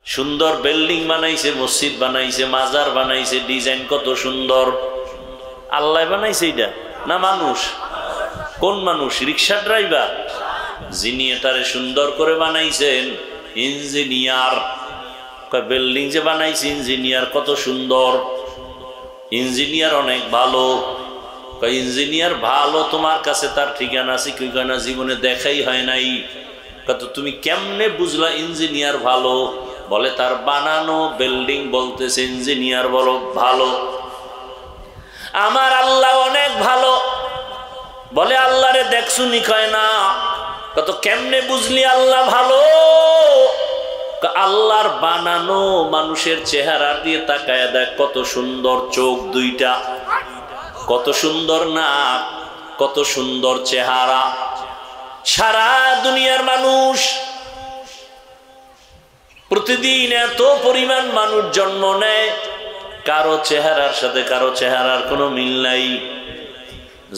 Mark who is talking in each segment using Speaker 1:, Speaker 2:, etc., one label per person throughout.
Speaker 1: সুন্দর বিল্ডিং বানাইছে, মসজিদ বানাইছে, মাজার বানাইছে, ডিজাইন কত সুন্দর। আল্লাহ বানাইছে এটা না মানুষ? কোন মানুষ? রিক্সা ড্রাইভার। যিনি এটারে সুন্দর করে বানাইছেন ইঞ্জিনিয়ার। বিল্ডিং যে বানাইছে ইঞ্জিনিয়ার কত সুন্দর, ইঞ্জিনিয়ার অনেক ভালো। ইঞ্জিনিয়ার ভালো তোমার কাছে তার ঠিকানা আছে কি না? জীবনে দেখাই হয় নাই। কত তুমি কেমনে বুঝলা ইঞ্জিনিয়ার ভালো? বলে তার বানানো বিল্ডিং বলতেছে ইঞ্জিনিয়ার বলো ভালো। আমার আল্লাহ অনেক ভালো। বলে আল্লাহরে দেখছুনি? কয় না। কত কেমনে বুঝলি আল্লাহ ভালো? আল্লাহর বানানো মানুষের চেহারা দিয়ে তাকায় দেখ কত সুন্দর চোখ দুইটা, কত সুন্দর নাক, কত সুন্দর চেহারা। সারা দুনিয়ার মানুষ প্রতিদিন এত পরিমাণ মানুষ জন্ম নেয়, কারো চেহারার সাথে কারো চেহারার কোনো মিল নাই।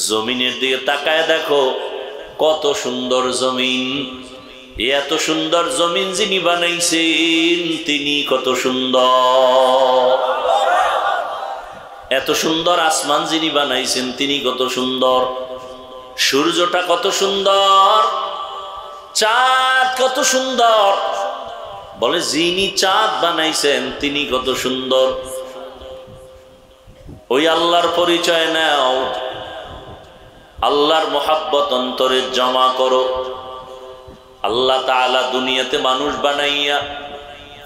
Speaker 1: জমিনের দিকে তাকায় দেখো কত সুন্দর জমিন। এত সুন্দর জমিন যিনি বানাইছেন তিনি কত সুন্দর। এত সুন্দর আসমান যিনি বানাইছেন তিনি কত সুন্দর। সূর্যটা কত সুন্দর, চাঁদ কত সুন্দর। বলে যিনি চাঁদ বানাইছেন তিনি কত সুন্দর। ওই আল্লাহর পরিচয় নাও, আল্লাহর মোহাব্বত অন্তরে জমা করো। আল্লাহ তাআলা দুনিয়াতে মানুষ বানাইয়া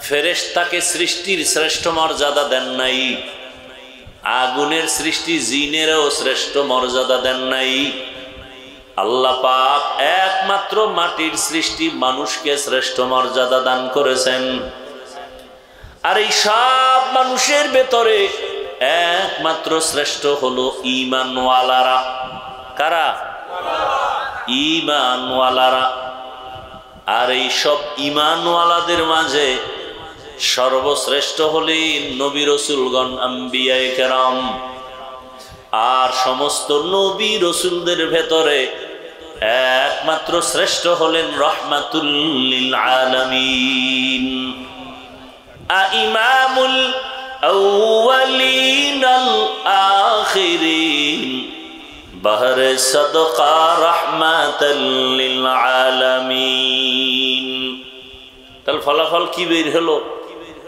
Speaker 1: ফেরেশতাকে সৃষ্টির শ্রেষ্ঠ মর্যাদা দেন নাই, আগুনের সৃষ্টি জিনেরও শ্রেষ্ঠ মর্যাদা দেন নাই। আল্লাহ পাক একমাত্র মাটির সৃষ্টি মানুষকে শ্রেষ্ঠ মর্যাদা দান করেছেন। আর এই সব মানুষের ভেতরে একমাত্র শ্রেষ্ঠ হলো ঈমানওয়ালারা। কারা? ঈমানওয়ালারা। আর এই সব ঈমানওয়ালাদের মাঝে সর্বশ্রেষ্ঠ হলেন নবী রাসূলগণ, আম্বিয়ায়ে কেরাম। আর সমস্ত নবী রাসূলদের ভেতরে একমাত্র শ্রেষ্ঠ হলেন রাহমাতুল লিল আলামিন। ইমামুল আউয়ালিন আল আখিরিন বাহরে সাদকা রাহমাতাল লিল আলামিন। তাহলে ফলাফল কি বের হলো?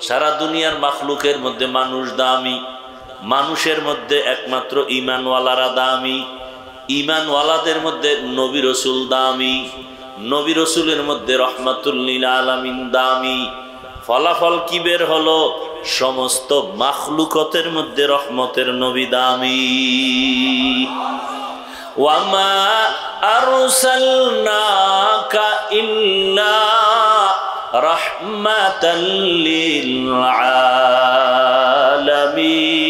Speaker 1: সারা দুনিয়ার মাখলুকের মধ্যে মানুষ দামি, মানুষের মধ্যে একমাত্র ঈমানওয়ালারা দামি, ঈমানওয়ালাদের মধ্যে নবী রাসূল দামি, নবী রাসূলের মধ্যে রাহমাতুল লিল আলামিন দামি। ফলাফল কি বের হলো? সমস্ত মাখলুকতের মধ্যে রহমতের নবী দামি। ওয়ামা আরসালনাকা ইল্লা রাহমাতাল লিল আলামিন।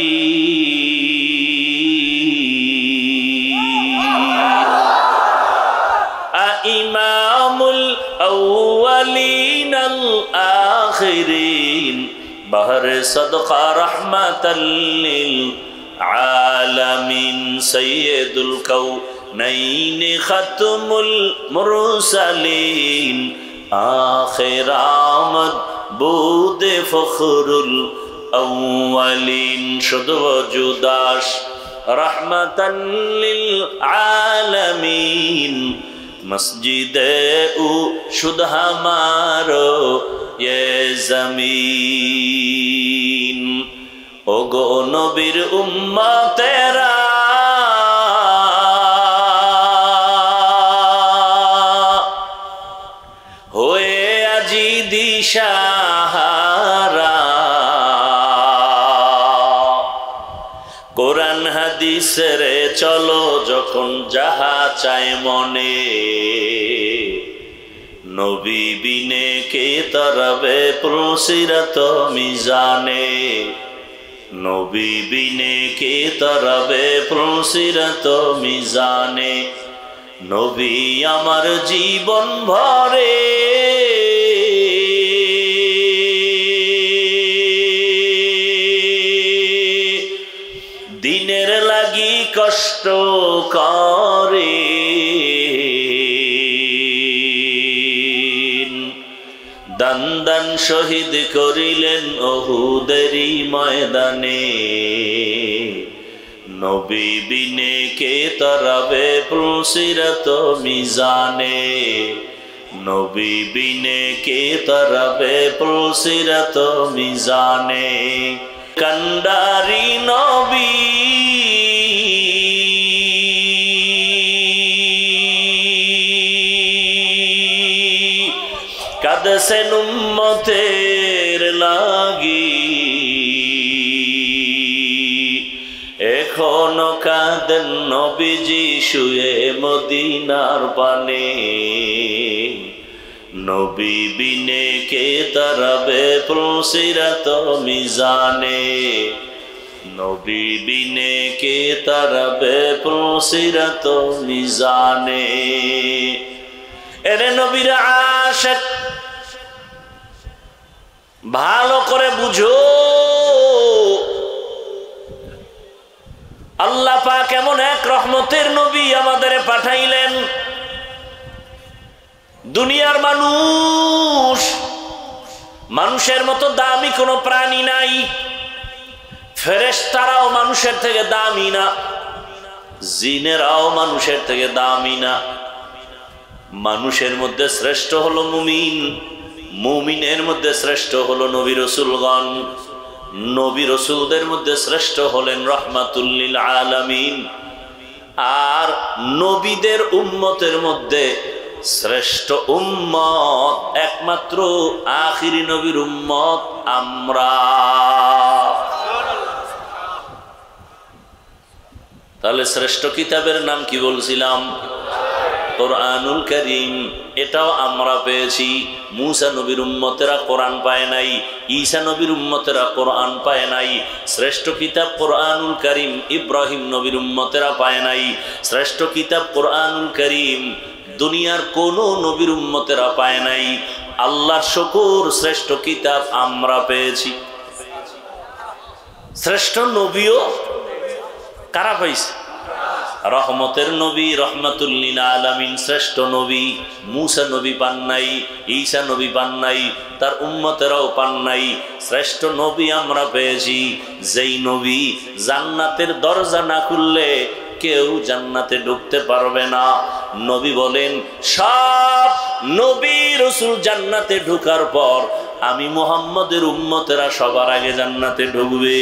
Speaker 1: ইমামুল আউয়ালিন আল আখিরিন বাহরে সাদকা রাহমাতাল লিল আলামিন। সাইয়্যিদুল কাউনাইন খাতমুল মুরসালিন আখির আমদ বুদে ফখরুল আউয়ালিন। শুধু জুদাস রাহমাতাল লিল আলামিন। মসজিদে উ শুদ হামারো ये जमीन। ओ गो नबीर उम्मतेरा होए আজি দিশাহারা। কোরআন হাদিসের চলো যখন যাহা চায় মনে। নবী বিনে কে তরবে পুরসিরত মিজানে। নবী বিনে কে তরবে পুরসিরত মিজানে। নবী আমার জীবন ভরে দিনের লাগি কষ্ট করে। দান সন্তান শহীদ করিলেন উহুদেরই ময়দানে। নবী বিনে কে তরাবে পুলসিরাত মিজানে। নবী বিনে কে তরাবে পুলসিরাত মিজানে। কান্ডারি নবী কাঁদছেন উম্মতের লাগি, এখনো কাঁদেন নবীজি শুয়ে মদিনার পানে। নবী বিনে কে তরাবে পুলসিরাত মিজানে। নবী বিনে কে তরাবে পুলসিরাত মিজানে। এরে নবীর আশিক ভালো করে বুঝো, আল্লাহ পাক এমন এক রহমতের নবী আমাদের পাঠাইলেন। দুনিয়ার মানুষ, মানুষের মতো দামি কোনো প্রাণী নাই। ফেরেশতারাও মানুষের থেকে দামি না, জিনেরাও মানুষের থেকে দামি না। মানুষের মধ্যে শ্রেষ্ঠ হলো মুমিন, মুমিনের মধ্যে শ্রেষ্ঠ হলো নবী রাসূলগণ, নবী রাসূলদের মধ্যে শ্রেষ্ঠ হলেন রাহমাতুল লিল আলামিন। আর নবীদের উম্মতের মধ্যে শ্রেষ্ঠ উম্মত একমাত্র আখিরি নবীর উম্মত আমরা। তাহলে শ্রেষ্ঠ কিতাবের নাম কি বলছিলাম? কোরআনুল কারীম। এটাও আমরা পেয়েছি। মুসা নবীর উম্মতেরা কোরআন পায় নাই, ঈসা নবীর উম্মতেরা কোরআন পায় নাই। শ্রেষ্ঠ কিতাব কোরআনুল কারীম ইব্রাহিম নবীর উম্মতেরা পায় নাই। শ্রেষ্ঠ কিতাব কোরআনুল কারীম দুনিয়ার কোনো নবীর উম্মতেরা পায় নাই। আল্লাহর শুকর, শ্রেষ্ঠ কিতাব আমরা পেয়েছি। শ্রেষ্ঠ নবীও কারা পাইছে? রহমতের নবী রহমাতুল লিল আলামিন শ্রেষ্ঠ নবী। মুসা নবী পান নাই, ঈসা নবী পান নাই, তার উম্মতেরাও পান নাই। শ্রেষ্ঠ নবী আমরা পেয়েছি, যেই নবী জান্নাতের দরজা না খুললে কেউ জান্নাতে ঢুকতে পারবে না। নবী বলেন, সব নবী রাসূল জান্নাতে ঢোকার পর আমি মুহাম্মদের উম্মতেরা সবার আগে জান্নাতে ঢুকবে।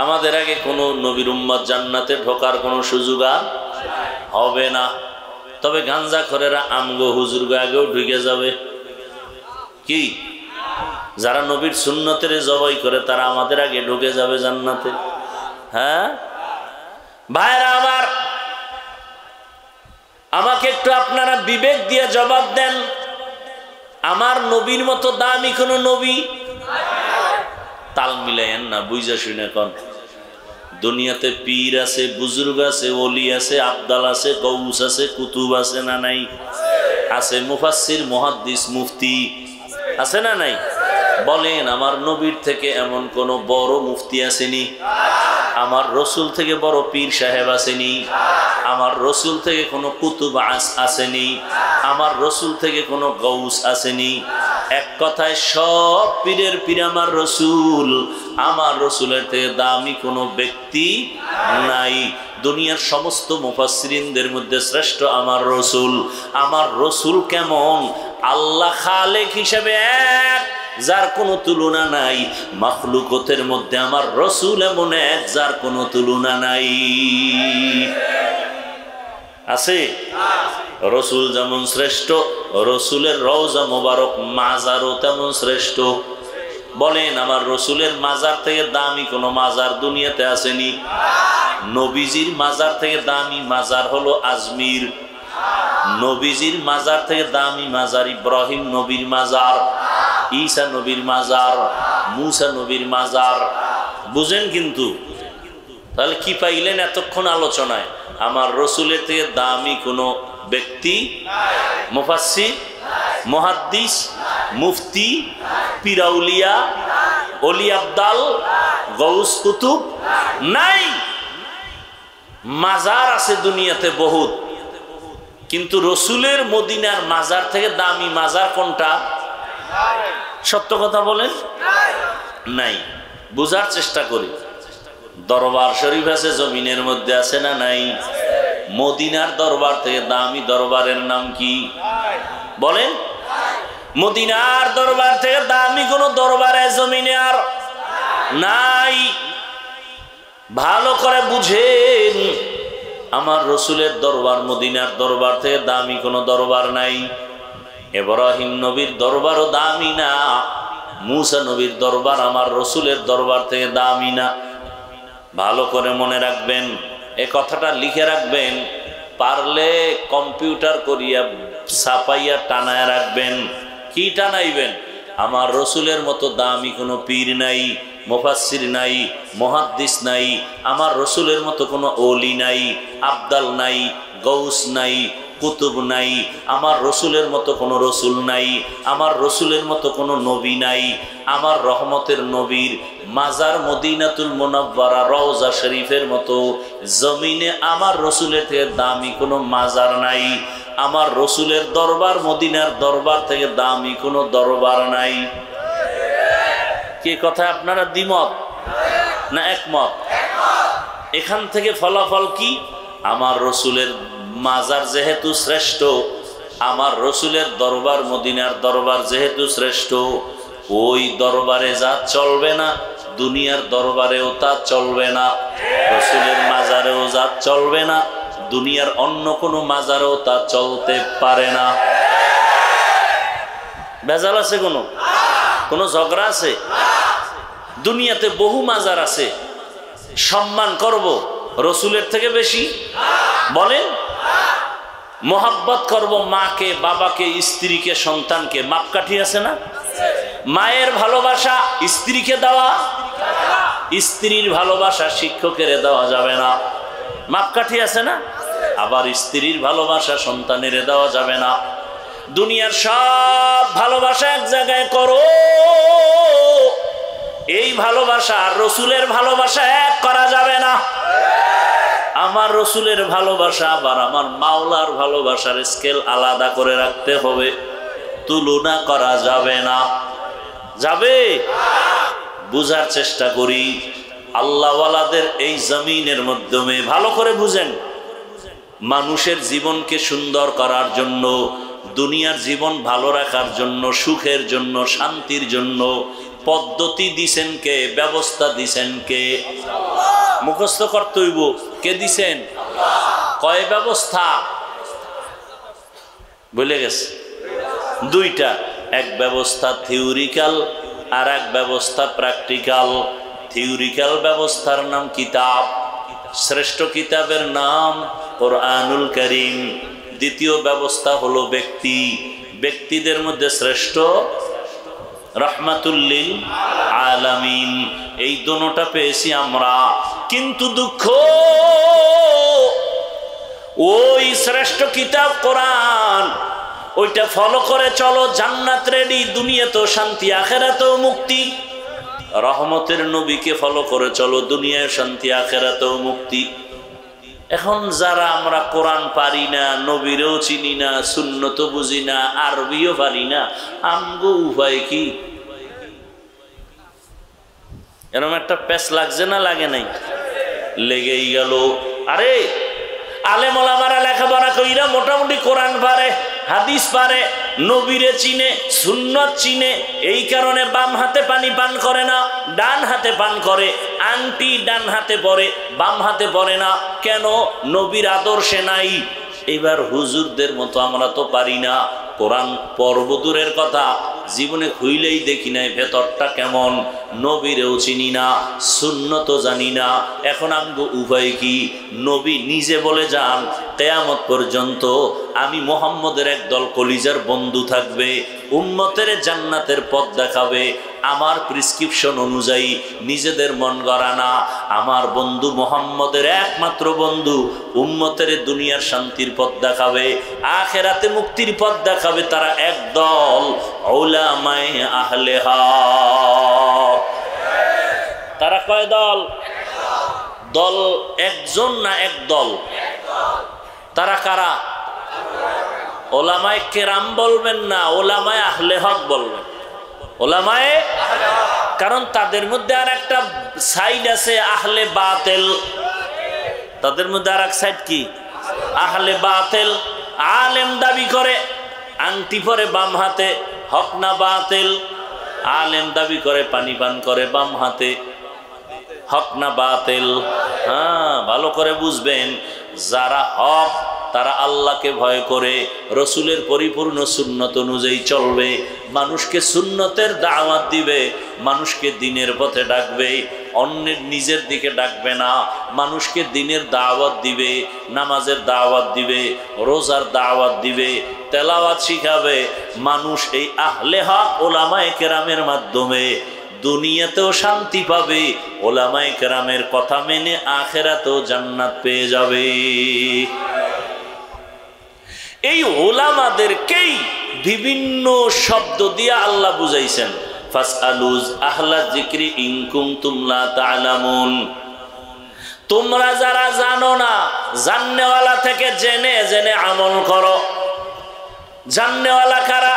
Speaker 1: আমাদের আগে কোনো নবীর উম্মত জান্নাতে ঢোকার কোনো সুযোগ হবে না। তবে গাঞ্জাখোরেরা আমগো হুজুরগো আগেও ঢুকে যাবে। কি যারা নবীর সুন্নতের জবাই করে তারা আমাদের আগে ঢুকে যাবে জান্নাতে। হ্যাঁ ভাইরা আমার, আমাকে একটু আপনারা বিবেক দিয়ে জবাব দেন, আমার নবীর মতো দামি কোনো নবী? তাল মিলাইয়েন না, বুঝা শুনে কোন। দুনিয়াতে পীর আছে, বুজুর্গ আছে, ওলি আছে, আবদাল আছে, গৌস আছে, কুতুব আছে না নাই? আছে। মুফাসসির, মুহাদ্দিস, মুফতি আছে না নাই? বলেন, আমার নবীর থেকে এমন কোন বড় মুফতি আসেনি? আমার রসুল থেকে বড় পীর সাহেব আসেনি? আমার রসুল থেকে কোনো কুতুব আসেনি? আমার রসুল থেকে কোনো গৌস আসেনি? এক কথায় সব পীরের পীর আমার রসুল। আমার রসুলের থেকে দামি কোনো ব্যক্তি নাই। দুনিয়ার সমস্ত মুফাসসিরিনদের মধ্যে শ্রেষ্ঠ আমার রসুল। আমার রসুল কেমন? আল্লাহ খালেক হিসেবে এক, যার কোনো তুলনা নাই। মাখলুকতের মধ্যে আমার রসুল এমন এক, যার কোনো তুলনা নাই। আছে? রসুল যেমন শ্রেষ্ঠ, রসুলের রওজা মোবারক মাজারও তেমন শ্রেষ্ঠ। বলেন, আমার রসুলের মাজার থেকে দামি কোনো মাজার দুনিয়াতে আসেনি? নবীজির মাজার থেকে দামি মাজার হলো আজমির। নবীজির মাজার থেকে দামি মাজার ইব্রাহিম নবীর মাজার, ঈসা নবীর মাজার, মুসা নবীর মাজার। বুঝেন কিন্তু? তাহলে কি পাইলেন এতক্ষণ আলোচনায়? আমার রসুলের থেকে দামি কোনো ব্যক্তি, মুফাসসির, মুহাদ্দিস, মুফতি, পীরাউলিয়া, ওলি আবদাল, গৌস কুতুব নাই। মাজার আছে দুনিয়াতে বহুত, কিন্তু রসুলের মদিনার মাজার থেকে দামি মাজার কোনটা? সত্য কথা বলেন, নাই। বুঝার চেষ্টা করি। দরবার শরীফ আছে জমিনের মধ্যে, আছে না নাই? মদিনার দরবার থেকে দামি দরবারের নাম কি বলেন? মদিনার দরবার থেকে দামি কোন দরবারে জমিনে আর নাই। ভালো করে বুঝেন, আমার রসুলের দরবার মদিনার দরবার থেকে দামি কোন দরবার নাই। ইব্রাহিম নবীর দরবারও দামি না, মুসা নবীর দরবার আমার রসুলের দরবার থেকে দামি না। ভালো করে মনে রাখবেন, এ কথাটা লিখে রাখবেন, পারলে কম্পিউটার করিয়া ছাপাইয়া টানায় রাখবেন। কি টানাইবেন? আমার রসুলের মতো দামি কোনো পীর নাই, মুফাসসির নাই, মুহাদ্দিস নাই, আমার রসুলের মতো কোনো ওলি নাই, আবদাল নাই, গৌস নাই, কুতুব নাই, আমার রসুলের মতো কোনো রসুল নাই, আমার রসুলের মতো কোনো নবী নাই। আমার রহমতের নবীর মাজার মদিনাতুল মুনাওয়ারা রওজা শরীফের মতো জমিনে আমার রসুলের থেকে দামি কোনো মাজার নাই। আমার রসুলের দরবার মদিনার দরবার থেকে দামি কোনো দরবার নাই। কি কথা আপনারা দ্বিমত না একমত? এখান থেকে ফলাফল কি? আমার রসুলের মাজার যেহেতু শ্রেষ্ঠ, আমার রসুলের দরবার মদিনার দরবার যেহেতু শ্রেষ্ঠ, ওই দরবারে যা চলবে না দুনিয়ার দরবারেও তা চলবে না, রসুলের মাজারেও যা চলবে না দুনিয়ার অন্য কোনো মাজারেও তা চলতে পারে না। ভেজাল আছে? কোনো ঝগড়া আছে? দুনিয়াতে বহু মাজার আছে, সম্মান করব রসুলের থেকে বেশি বলেন? মোহাব্বত করব মাকে, বাবাকে, স্ত্রীকে, সন্তানকে, মাপকাঠি আছে না? মায়ের ভালোবাসা স্ত্রীকে দেওয়া, স্ত্রীর ভালোবাসা শিক্ষকের দেওয়া যাবে না, মাপকাঠি আছে না? আবার স্ত্রীর ভালোবাসা সন্তানের দেওয়া যাবে না। দুনিয়ার সব ভালোবাসা এক জায়গায় করো, এই ভালোবাসা আর রসুলের ভালোবাসা এক করা যাবে না। আমার রসুলের ভালোবাসা আবার আমার মাওলার ভালোবাসার স্কেল আলাদা করে রাখতে হবে, তুলনা করা যাবে না। যাবে? বুঝার চেষ্টা করি। আল্লাহওয়ালাদের এই জমিনের মাধ্যমে ভালো করে বুঝেন, মানুষের জীবনকে সুন্দর করার জন্য, দুনিয়ার জীবন ভালো রাখার জন্য, সুখের জন্য, শান্তির জন্য পদ্ধতি দিছেন কে? ব্যবস্থা দিছেন কে? মুখস্থ করতে হইব। কে দিছেন? কয় ব্যবস্থা বলে গেছে? দুইটা। এক ব্যবস্থা থিওরিক্যাল আর এক ব্যবস্থা প্র্যাকটিক্যাল। থিওরিক্যাল ব্যবস্থার নাম কিতাব, শ্রেষ্ঠ কিতাবের নাম কোরআনুল কারীম। দ্বিতীয় ব্যবস্থা হলো ব্যক্তি, ব্যক্তিদের মধ্যে শ্রেষ্ঠ রাহমাতুল আলামিন। এই দুটোটা পেয়েছি আমরা, কিন্তু দুঃখ ওই শ্রেষ্ঠ কিতাব কোরআন, ওইটা ফলো করে চলো, জান্নাত রেডি, দুনিয়াতেও শান্তি আখিরাতেও মুক্তি। রহমতের নবীকে ফলো করে চলো, দুনিয়ায় শান্তি আখিরাতেও মুক্তি। এখন যারা আমরা কোরআন পারি না, নবীরেও চিনি না, সুন্নত বুঝি না, আরবিও পারি না, আমগো উপায় কি? এরকম একটা প্যাচ লাগছে না লাগে নাই? লেগেই গেল। আরে আলেম ওলামারা লেখাপড়া কইরা মোটামুটি কোরআন পারে, হাদিস পারে, নবীরে চিনে, সুন্নত চিনে, এই কারণে বাম হাতে পানি পান করে না, ডান হাতে পান করে। আংটি ডান হাতে পরে, বাম হাতে পরে না, কেন? নবীর আদর্শে নাই। এবার হুজুরদের মতো আমরা তো পারি না, কোরআন পড়ব দূরের কথা, জীবনে খুইলেই দেখি নাই ভেতরটা কেমন, নবীরেও চিনি না, সুন্নত জানি না। এখন আমগো উভয় কি? নবী নিজে বলে যান, কিয়ামত পর্যন্ত আমি মুহাম্মদের একদল কলিজার বন্ধু থাকবে, উম্মতের জান্নাতের পথ দেখাবে, আমার প্রেসক্রিপশন অনুযায়ী, নিজেদের মন গড়া না। আমার বন্ধু মুহাম্মদের একমাত্র বন্ধু, উম্মতের দুনিয়ার শান্তির পথ দেখাবে, আখিরাতে মুক্তির পথ দেখাবে। তারা একদল উলামায়ে আহলে হক। তারা কয় দল? দল একজন না একদল? তারা কারা? ওলামায়ে কেরাম বলবেন না, ওলামায়ে আহলে হক বলবেন। ওলামায়ে, কারণ তাদের মধ্যে আর একটা সাইড আছে আহলে বাতিল। তাদের মধ্যে আর এক সাইড কি? আহলে বাতিল। আলেম দাবি করে, আংটি পরে বাম হাতে, হক না বাতিল? আলেম দাবি করে পানি পান করে বাম হাতে, হক না বাতিল? হ্যাঁ, ভালো করে বুঝবেন, যারা হক তারা আল্লাহকে ভয় করে, রসুলের পরিপূর্ণ সুন্নত অনুযায়ী চলবে, মানুষকে সুন্নতের দাওয়াত দিবে, মানুষকে দ্বীনের পথে ডাকবে, অন্যের নিজের দিকে ডাকবে না, মানুষকে দ্বীনের দাওয়াত দিবে, নামাজের দাওয়াত দিবে, রোজার দাওয়াত দিবে, তেলাওয়াত শিখাবে। মানুষ এই আহলে হক ওলামায়ে কেরামের মাধ্যমে দুনিয়াতেও শান্তি পাবে, ওলামায়ে কেরামের কথা মেনে আখিরাতেও জান্নাত পেয়ে যাবে। এই ওলামাদেরকেই বিভিন্ন শব্দ দিয়ে আল্লাহ বুঝাইছেন, ফাসআলুজ আহলা যিকরি ইন কুনতুম লা তা'লামুন। তোমরা যারা জানো না, জাননেওয়ালা থেকে জেনে জেনে আমল করো। জাননেওয়ালা কারা?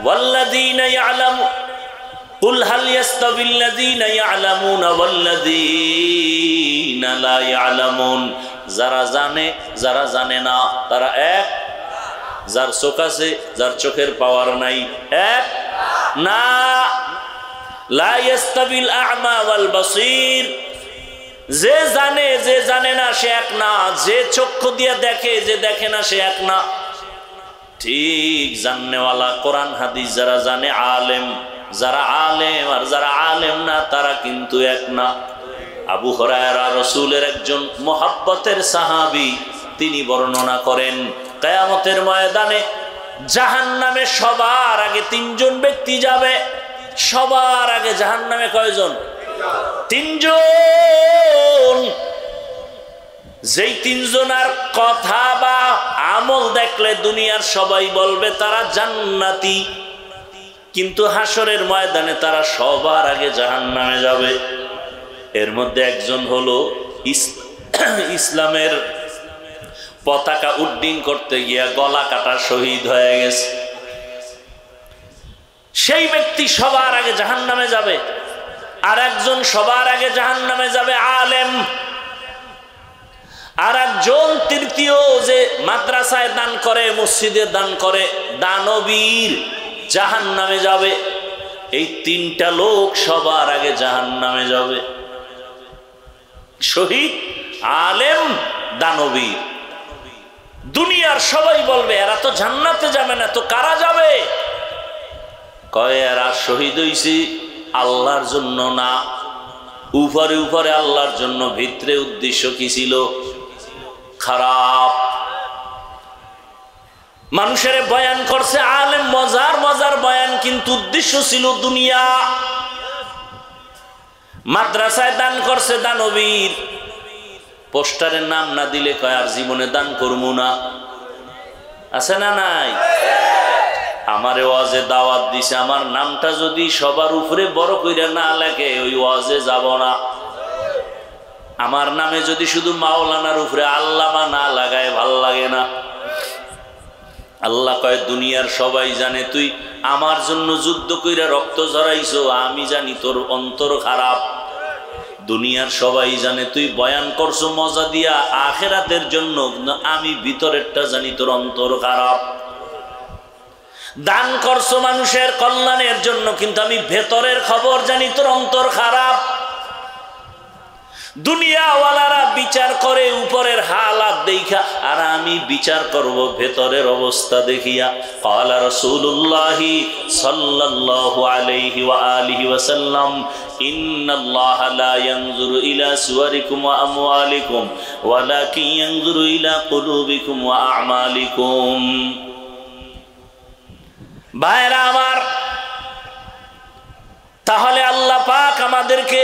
Speaker 1: ওয়াল্লাযীনা ইয়ালামু কুল হাল ইয়াস্তাবিল্লাযীনা ইয়ালামুনা ওয়াল্লাযীনা লা ইয়ালামুন। যারা জানে, যারা জানে না, তারা এক? যার চোখ আছে, যার চোখের পাওয়ার নাই, এক না। লা ইয়াস্তাবিল আ'মা ওয়াল বাসীর। যে জানে, যে জানে না, সে এক না। যে চক্ষু দিয়ে দেখে, যে দেখে না, সে এক না। ঠিক জাননেওয়ালা, কোরআন হাদিস যারা জানে, আলেম, যারা আলেম আর যারা আলেম না, তারা কিন্তু এক না। আবু হুরায়রা রাসূলের একজন মুহাব্বতের সাহাবী, তিনি বর্ণনা করেন, কিয়ামতের ময়দানে জাহান্নামে সবার আগে তিনজন ব্যক্তি যাবে। সবার আগে জাহান্নামে কয়জন? তিনজন। যেই তিনজনের কথা বা আমল দেখলে দুনিয়ার সবাই বলবে তারা জান্নাতি, কিন্তু হাসরের ময়দানে তারা সবার আগে জাহান্নামে যাবে। এর মধ্যে একজন হলো ইসলামের পতাকা উড্ডীন করতে গিয়া গলা কাটা শহীদ হয়ে গেছে। সেই ব্যক্তি সবার আগে জাহান্নামে যাবে। আর একজন সবার আগে জাহান্নামে যাবে আলেম। আর একজন তৃতীয়, যে মাদ্রাসায় দান করে, মসজিদে দান করে, দানবীর, জাহান্নামে যাবে। এই তিনটা লোক সবার আগে জাহান্নামে যাবে। শহীদ, আলেম, দানবীর। দুনিয়ার সবাই বলবে এরা তো জান্নাতে যাবে না, তো কারা যাবে? কয় এরা শহীদ হইছে আল্লাহর জন্য না, উপরে উপরে আল্লাহর জন্য, ভিতরে উদ্দেশ্য কি ছিল? খারাপ। মানুষের বয়ান করছে আলেম, মজার মজার বয়ান, কিন্তু উদ্দেশ্য ছিল দুনিয়া। মাদ্রাসায় দান করছে দানবীর, পোস্টারের নাম না দিলে কয় আর জীবনে দান করবো না। আছে না নাই? আমারে ওয়াজে দাওয়াত দিছে, আমার নামটা যদি সবার উপরে বড় কইরা না লেখে ওই ওয়াজে যাব না। আমার নামে যদি শুধু মাওলানার উপরে আল্লামা না লাগায় ভাল লাগে না। আল্লাহ কয় দুনিয়ার সবাই জানে তুই আমার জন্য যুদ্ধ কইরা রক্ত ঝরাইছো, আমি জানি তোর অন্তর খারাপ। দুনিয়ার সবাই জানে তুই বয়ান করছো মজা দিয়া আখিরাতের জন্য, আমি ভিতরেরটা জানি তোর অন্তর খারাপ। দান করছো মানুষের কল্যাণের জন্য, কিন্তু আমি ভেতরের খবর জানি তোর অন্তর খারাপ। দুনিয়াওয়ালারা বিচার করে উপরের হালাত দেখা, আর আমি বিচার করব ভেতরের অবস্থা দেখিয়া। ক্বালা রাসূলুল্লাহ সাল্লাল্লাহু আলাইহি ওয়া আলিহি ওয়াসাল্লাম, ইন্নাল্লাহা লা ইয়ানজুরু ইলা সুওয়ারিকুম ওয়া আমওয়ালিকুম ওয়ালাকিন ইয়ানজুরু ইলা কুলুবিকুম ওয়া আমালিকুম। ভাইরা আমার, তাহলে আল্লাহ পাক আমাদেরকে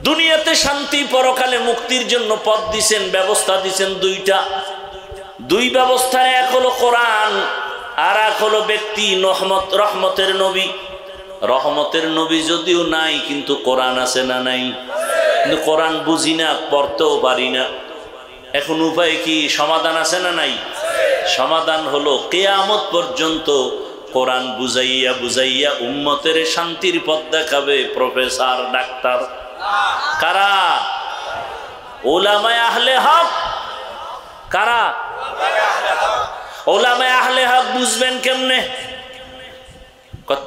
Speaker 1: দুনিয়াতে শান্তি, পরকালে মুক্তির জন্য পথ দিছেন, ব্যবস্থা দিছেন দুইটা। দুই ব্যবস্থা, এক হলো কোরআন, আর এক হলো ব্যক্তি রহমতের নবী। রহমতের নবী যদিও নাই, কিন্তু কোরআন আছে না নাই? কিন্তু কোরআন বুঝি না, পড়তেও পারি না। এখন উপায় কি? সমাধান আছে না নাই? সমাধান হলো কিয়ামত পর্যন্ত কোরআন বুঝাইয়া বুঝাইয়া উম্মতের শান্তির পথ দেখাবে প্রফেসর ডাক্তার। কারা? উলামায়ে আহলে হক। কারা? উলামায়ে আহলে হক। বুঝবেন কেমনে?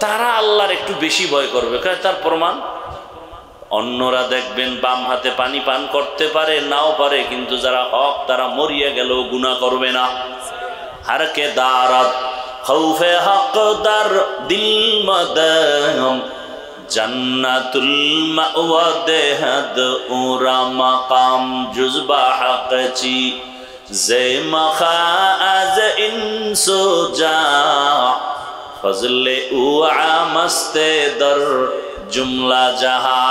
Speaker 1: তারা আল্লাহর একটু বেশি ভয় করবে। তার প্রমাণ অন্যরা দেখবেন বাম হাতে পানি পান করতে পারে নাও পারে, কিন্তু যারা হক তারা মরিয়া গেলেও গুনাহ করবে না। হারকে দারাত খৌফে হক দার দিল মদম জান্নাতুল মাওয়া দেহাদ উরা মাকাম জুজবা হকচি জে মখাজ ইনসো জা ফজলে উআ মস্তে দর জুমলা জাহা।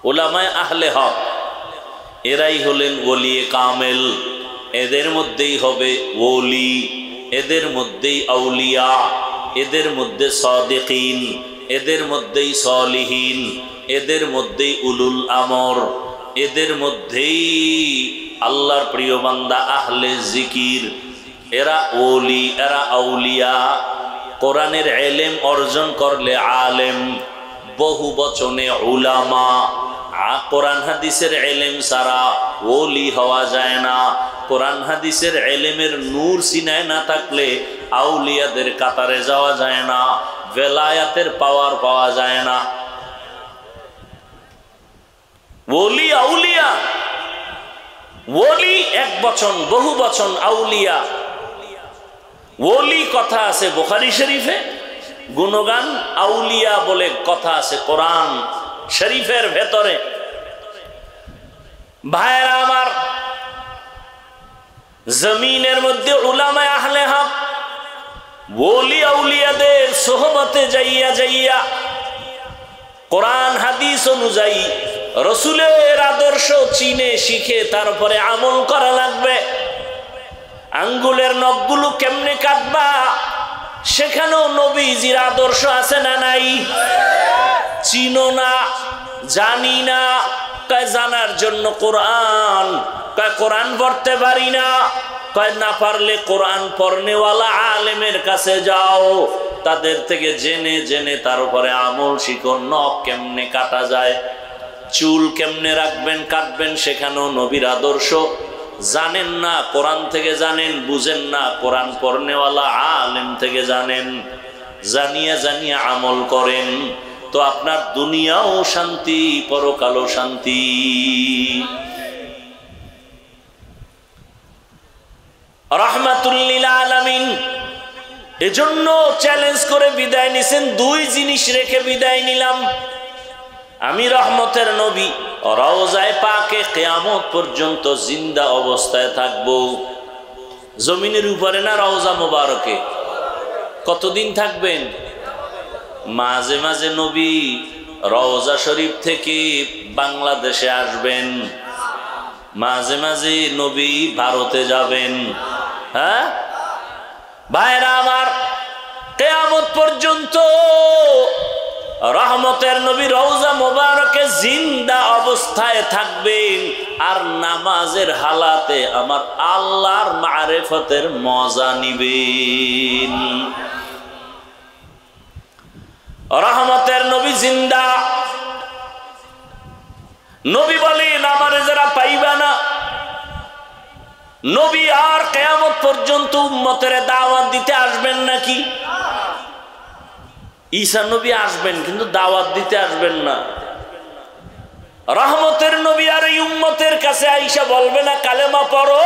Speaker 1: উলামায়ে আহলে হক এরাই হলেন ওলিয়ে কামেল। এদের মধ্যেই হবে ওলি, এদের মধ্যেই আউলিয়া, এদের মধ্যে সাদিকিন, এদের মধ্যেই সালিহিন, এদের মধ্যেই উলুল আমর, এদের মধ্যেই আল্লাহর প্রিয় বান্দা আহলে জিকির। এরা ওলি, এরা আউলিয়া। কোরআনের ইলম অর্জন করলে আলেম, বহু বচনে উলামা। কোরআন হাদিসের ইলম ছাড়া ওলি হওয়া যায় না। কোরআন হাদিসের ইলমের নূর সিনায় না থাকলে আউলিয়াদের কাতারে যাওয়া যায় না, ভেলায়াতের পাওয়ার পাওয়া যায় না। ওলি আউলিয়া, ওলি এক বচন, বহু বচন আউলিয়া। ওলি কথা আছে বুখারী শরীফে, গুণগান আউলিয়া বলে কথা আছে কোরআন শরীফের ভেতরে। ভাইরা আমার, জমিনের মধ্যে উলামায়ে আহলে হক ওলি আউলিয়াদের সোহবতে যাইয়া যাইয়া কোরআন হাদিস অনুযায়ী রসুলের আদর্শ চিনে শিখে তারপরে আমল করা লাগবে। আঙ্গুলের নখগুলো কেমনে কাটবা সেখানেও নবীজির আদর্শ আছে না নাই? চিনো না, জানি না, কয় জানার জন্য কোরআন, কয় কোরআন পড়তে পারি না, কয় না পারলে কোরআন পড়নেওয়ালা আলেমের কাছে যাও, তাদের থেকে জেনে জেনে তার উপরে আমল শিখো। নখ কেমনে কাটা যায়, চুল কেমনে রাখবেন কাটবেন, সেখানেও নবীর আদর্শ জানেন না, কোরআন থেকে জানেন। বুঝেন না, কোরআন পড়নেওয়ালা আলেম থেকে জানেন। জানিয়া জানিয়া আমল করেন তো আপনার দুনিয়াও শান্তি, পরকালও শান্তি। রাহমাতুল লিল আলামিন এজন্য চ্যালেঞ্জ করে বিদায় নিছেন। দুই জিনিস রেখে বিদায় নিলাম। আমি রহমতের নবী, রওজায়ে পাকে কিয়ামত পর্যন্ত জিন্দা অবস্থায় থাকবো। জমিনের উপরে না রওজা মোবারকে? কতদিন থাকবেন? মাঝে মাঝে নবী রওজা শরীফ থেকে বাংলাদেশে আসবেন, মাঝে মাঝে নবী ভারতে যাবেন। হ্যাঁ ভাইরা আমার, কিয়ামত পর্যন্ত রহমতের নবী রওজা মোবারকে জিন্দা অবস্থায় থাকবেন আর নামাজের হালাতে আমার আল্লাহর মারিফতের মজা নিবেন। রহমতের নবী জিন্দা। নবী বলেন আমারে যারা পাইবা না, নবী আর কিয়ামত পর্যন্ত উম্মতের দাওয়াত দিতে আসবেন নাকি? ঈসা নবী আসবেন কিন্তু দাওয়াত দিতে আসবেন না। রহমতের নবী আর এই উম্মতের কাছে আইসা বলবে না কালেমা পড়ো।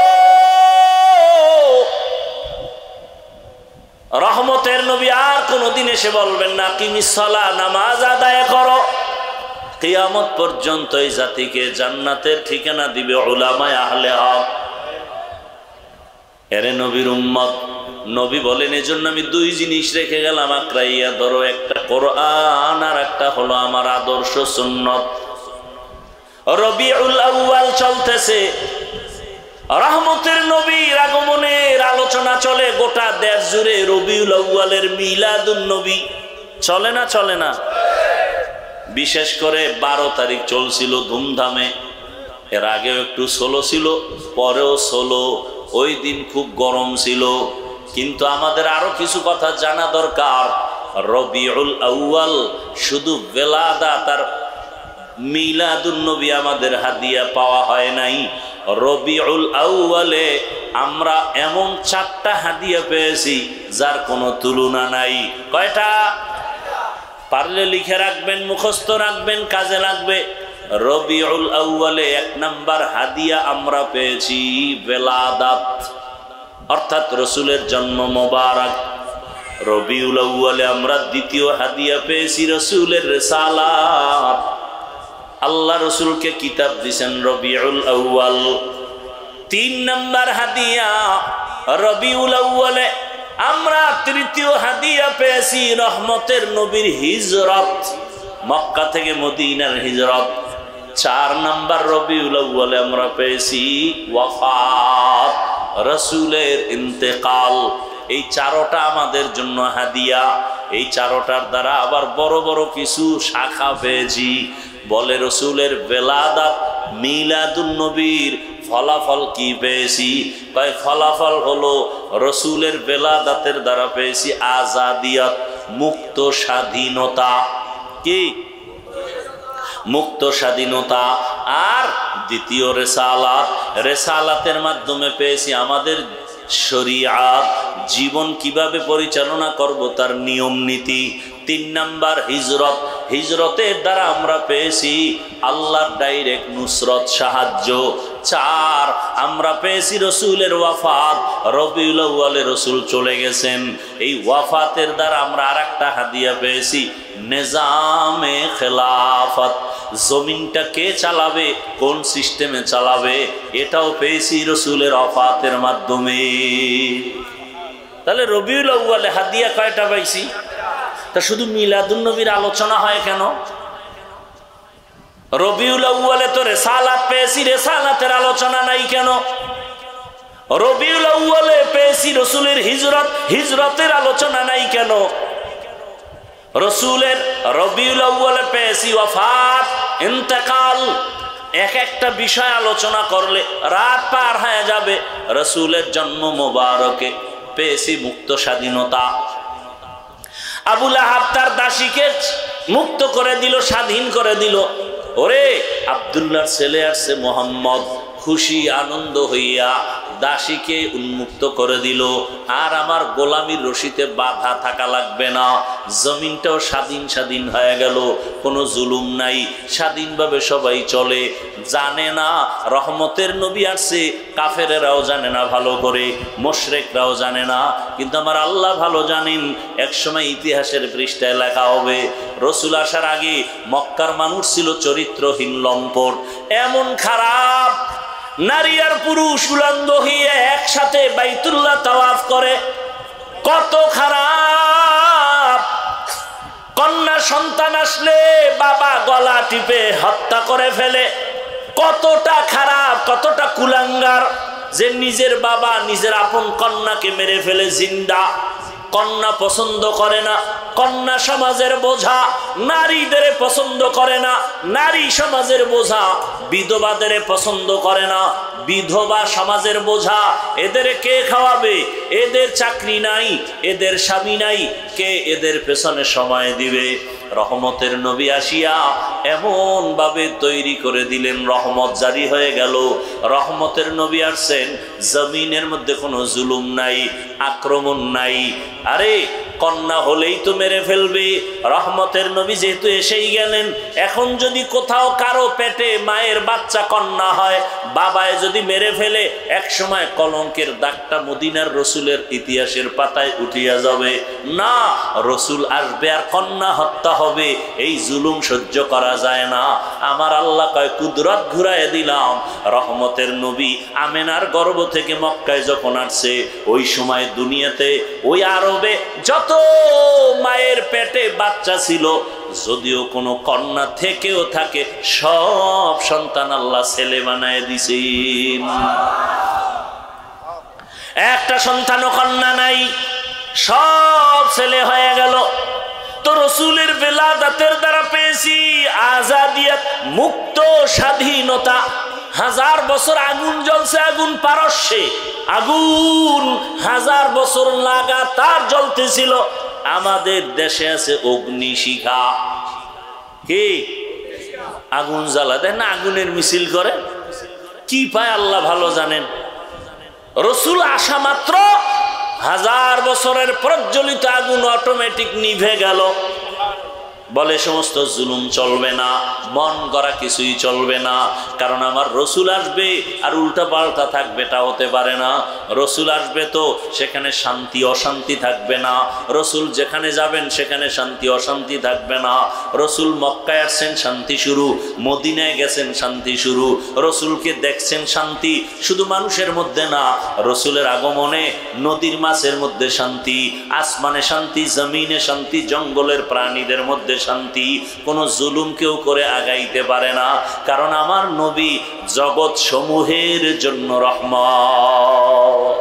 Speaker 1: রহমতের নবী আর কোনদিন এসে বলবেন না কিমিস সালাহ, নামাজ আদায় করো। কিয়ামত পর্যন্ত এই জাতিকে জান্নাতের ঠিকানা দিবে উলামায়ে আহলে হক। এরে নবীর উম্মত, নবী বলেন এজন্য আমি দুই জিনিস রেখে গেলাম, আঁকড়াইয়া ধরো। একটা কোরআন আর একটা হলো আমার আদর্শ সুন্নত। রবিউল আউয়াল চলতেছে, রহমতের নবীর আগমনের আলোচনা চলে গোটা দেশ জুড়ে। রবিউল আউয়ালের মিলাদুন নবী চলে না? চলে না? বিশেষ করে 12 তারিখ চলছিল ধুমধামে। এর আগেও একটু ষোলো ছিল, পরেও ষোলো, ওই দিন খুব গরম ছিল, কিন্তু আমাদের আরো কিছু কথা জানা দরকার। রবিউল আউয়াল শুধু বেলাদাত আর মিলাদুন নবী আমাদের হাদিয়া পাওয়া হয় নাই, রবিউল আউয়ালে আমরা এমন 4টা হাদিয়া পেয়েছি যার কোনো তুলনা নাই। কয়টা? পারলে লিখে রাখবেন, মুখস্থ রাখবেন, কাজে লাগবে। রবিউল আউয়ালে 1 নাম্বার হাদিয়া আমরা পেয়েছি বেলাদাত, অর্থাৎ রসুলের জন্ম মোবারক। রবিউল আউয়ালে আমরা 2য় হাদিয়া পেয়েছি রসুলের রিসালাত। আল্লাহ রসুলকে কিতাব দিয়েছেন রবিউল আউয়াল। 3 নাম্বার হাদিয়া রবিউল আউয়ালে আমরা 3য় হাদিয়া পেয়েছি রহমতের নবীর হিজরত, মক্কা থেকে মদিনার হিজরত। 4 নাম্বার রবিউল আউয়ালে আমরা পেয়েছি ওয়াফাত, রসুলের ইন্তেকাল। এই 4টা আমাদের জন্য হাদিয়া। এই 4টার দ্বারা আবার বড় বড় কিছু শাখা পেয়েছি। বলে রসুলের বেলাদাত মিলাদুন নবীর ফলাফল কি পেয়েছি? কয় ফলাফল হলো রসুলের বেলাদাতের দ্বারা পেয়েছি আজাদিয়ত, মুক্ত স্বাধীনতা। কি? মুক্ত স্বাধীনতা। আর 2য় রিসালাত, রিসালাতের মাধ্যমে পেয়েছি আমাদের শরিয়াত, জীবন কিভাবে পরিচালনা করব তার নিয়ম নীতি। 3 নাম্বার হিজরত, হিজরতের দ্বারা আমরা পেয়েছি আল্লাহর ডাইরেক্ট নুসরত, সাহায্য। 4 আমরা পেয়েছি রসুলের ওয়াফাত, রবিউল আউয়ালে রসুল চলে গেছেন। এই ওয়াফাতের দ্বারা আমরা আরেকটা হাদিয়া পেয়েছি নিজামে খেলাফত, জমিনটা কে চালাবে, কোন সিস্টেমে চালাবে, এটাও পেয়েছি রসুলের ওয়াফাতের মাধ্যমে। তাহলে রবিউল আউয়ালে হাদিয়া কয়টা পাইছি? তা শুধু মিলাদুন নবীর আলোচনা হয় কেন? রবিউল আউয়ালে তো রিসালাত পেয়েছি, রিসালাতের আলোচনা নাই কেন? রবিউল আউয়ালে পেয়েছি রসুলের হিজরত, হিজরতের আলোচনা নাই কেন? রসুলের রবিউল আউয়ালে পেয়েছি ওয়াফাত, ইন্তেকাল। একটা বিষয় আলোচনা করলে রাত পার হয়ে যাবে। রসুলের জন্ম মোবারকে পেয়েছি মুক্ত স্বাধীনতা। আবু লাহাব তার দাসীকে মুক্ত করে দিল, স্বাধীন করে দিল। ওরে আব্দুল্লাহর ছেলে আসছে মোহাম্মদ, খুশি আনন্দ হইয়া দাসীকে উন্মুক্ত করে দিল। আর আমার গোলামির রশিতে বাধা থাকা লাগবে না, জমিনটাও স্বাধীন স্বাধীন হয়ে গেল, কোনো জুলুম নাই, স্বাধীনভাবে সবাই চলে। জানে না রহমতের নবী আসছে, কাফেরেরাও জানে না ভালো করে, মুশরিকরাও জানে না, কিন্তু আমার আল্লাহ ভালো জানেন। একসময় ইতিহাসের পৃষ্ঠায় লেখা হবে রসুল আসার আগে মক্কার মানুষ ছিল চরিত্রহীন, লম্পট, এমন খারাপ, নারী আর পুরুষ উলঙ্গ হয়ে একসাথে বাইতুল্লাহ তাওয়াফ করে। কত খারাপ! কন্যা সন্তান আসলে বাবা গলা টিপে হত্যা করে ফেলে। কতটা খারাপ, কতটা কুলাঙ্গার যে নিজের বাবা নিজের আপন কন্যাকে মেরে ফেলে জিন্দা। কন্যা পছন্দ করে না, কন্যা সমাজের বোঝা। নারীদের পছন্দ করে না, নারী সমাজের বোঝা। বিধবাদের পছন্দ করে না, বিধবা সমাজের বোঝা। এদের কে খাওয়াবে? এদের চাকরি নাই, এদের স্বামী নাই, কে এদের পেছনে সময় দিবে? রহমতের নবী আসিয়া এমন ভাবে তৈরি করে দিলেন, রহমত জারি হয়ে গেল। রহমতের নবী আসছেন, জমিনের মধ্যে কোনো জুলুম নাই, আক্রমণ নাই। আরে কন্যা হলেই তো মেরে ফেলবে। রহমতের নবী যেহেতু এসেই গেলেন, এখন যদি কোথাও কারো পেটে মায়ের বাচ্চা কন্যা হয়, বাবায় যদি মেরে ফেলে, এক সময় কলঙ্কের দাগটা মদিনার রসুলের ইতিহাসের পাতায় উঠিয়া যাবে। না, রসুল আসবে আর কন্যা হত্যা হবে, এই জুলুম সহ্য করা যায় না। আমার আল্লাহ কয় কুদরত ঘুরাইয়া দিলাম। রহমতের নবী আমেনার গর্ভ থেকে মক্কায় যখন আসছে, ওই সময় দুনিয়াতে ওই আরবে যত মায়ের পেটে বাচ্চা ছিল, যদিও কোনো কন্যা থেকেও থাকে, সব সন্তান আল্লাহ ছেলে বানায় দিছেন। একটা সন্তানও কন্যা নাই, সব ছেলে হয়ে গেল। তো রসুলের বেলাদাতের দ্বারা পেয়েছি আজাদিয়ত, মুক্ত স্বাধীনতা। 1000 বছর আগুন জ্বলছে, আগুন পারস্যে আগুন 1000 বছর লাগাতার জ্বলতেছিল। আমাদের দেশে আছে অগ্নিশিখা, কি আগুন জ্বালা দেয় না, আগুনের মিছিল করে, কি পায় আল্লাহ ভালো জানেন। রসুল আসা মাত্র 1000 বছরের প্রজ্বলিত আগুন অটোমেটিক নিভে গেল। বলে সমস্ত জুলুম চলবে না, মন করা কিছুই চলবে না, কারণ আমার রসুল আসবে আর উল্টা পাল্টা থাকবে, তা হতে পারে না। রসুল আসবে তো সেখানে শান্তি অশান্তি থাকবে না, রসুল যেখানে যাবেন সেখানে শান্তি অশান্তি থাকবে না। রসুল মক্কায় আসছেন শান্তি শুরু, মদিনায় গেছেন শান্তি শুরু। রসুলকে দেখছেন শান্তি শুধু মানুষের মধ্যে না, রসুলের আগমনে নদীর মাছের মধ্যে শান্তি, আসমানে শান্তি, জমিনে শান্তি, জঙ্গলের প্রাণীদের মধ্যে শান্তি। কোনো জুলুম কেউ করে আগাইতে পারে না, কারণ আমার নবী জগৎ সমূহের জন্য রহমত।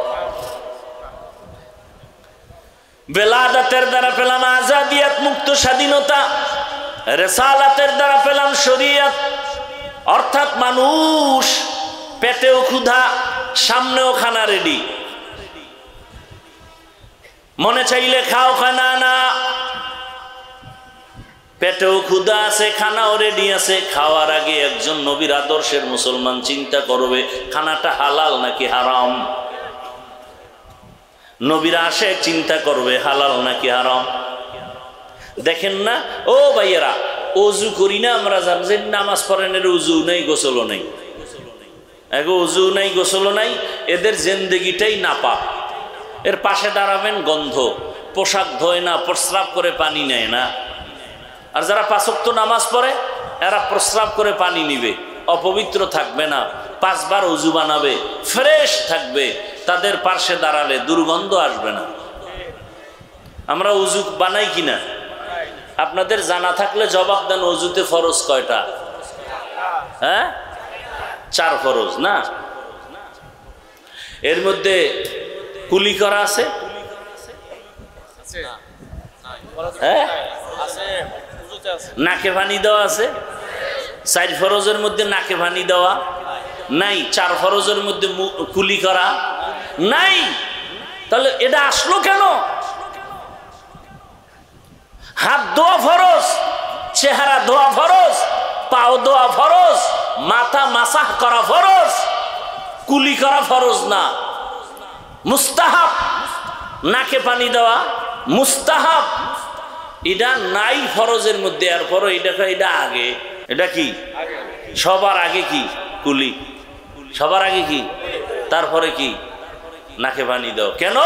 Speaker 1: বেলাদাতের দ্বারা পেলাম আজাদিয়াত, মুক্ত স্বাধীনতা। রেসালাতের দ্বারা পেলাম শরিয়ত, অর্থাৎ মানুষ পেটেও ক্ষুধা, সামনেও খানা রেডি, মনে চাইলে খাও, খানা না, পেটেও ক্ষুধা আছে, খানাও রেডি আছে। খাওয়ার আগে একজন নবীর আদর্শের মুসলমান চিন্তা করবে খানাটা হালাল নাকি হারাম। নবীরা আসে চিন্তা করবে হালাল নাকি হারাম। দেখেন না ও ভাইয়েরা, ওযু করি না আমরা, যে নামাজ পড়েন এর উজু নেই, গোসলও নেই, উজু নেই, গোসলও নাই, এদের জিন্দেগিটাই নাপাক। এর পাশে দাঁড়াবেন গন্ধ, পোশাক ধোয় না, প্রস্রাব করে পানি নেয় না। আর যারা 5 ওয়াক্ত নামাজ পড়ে এরা প্রস্রাব করে পানি নিবে, অপবিত্র থাকবে না, 5 বার ওযু বানাবে, ফ্রেশ থাকবে। তাদের পাশে দাঁড়ালে দুর্গন্ধ আসবে না। আমরা ওযু বানাই কিনা? আপনাদের জানা থাকলে জবাব দেন, ওযুতে ফরজ কয়টা? হ্যাঁ, 4 ফরজ না? এর মধ্যে কুলি করা আছে? হ্যাঁ, নাকে পানি দেওয়া আছে? 4 ফরজের মধ্যে নাকে পানি দেওয়া নাই, 4 ফরজের মধ্যে কুলি করা নাই। তাহলে এটা আসলো কেন? হাত ধোয়া ফরজ, চেহারা ধোয়া ফরজ, পাও ধোয়া ফরজ, মাথা মাসাহ করা ফরজ, কুলি করা ফরজ না, মুস্তাহাব। নাকে পানি দেওয়া মুস্তাহাব, এটা নাই ফরজের মধ্যে। আর পরে এটা আগে, এটা কি সবার আগে? কি কুলি সবার আগে? কি তারপরে কি? নাকে পানি দাও। কেন?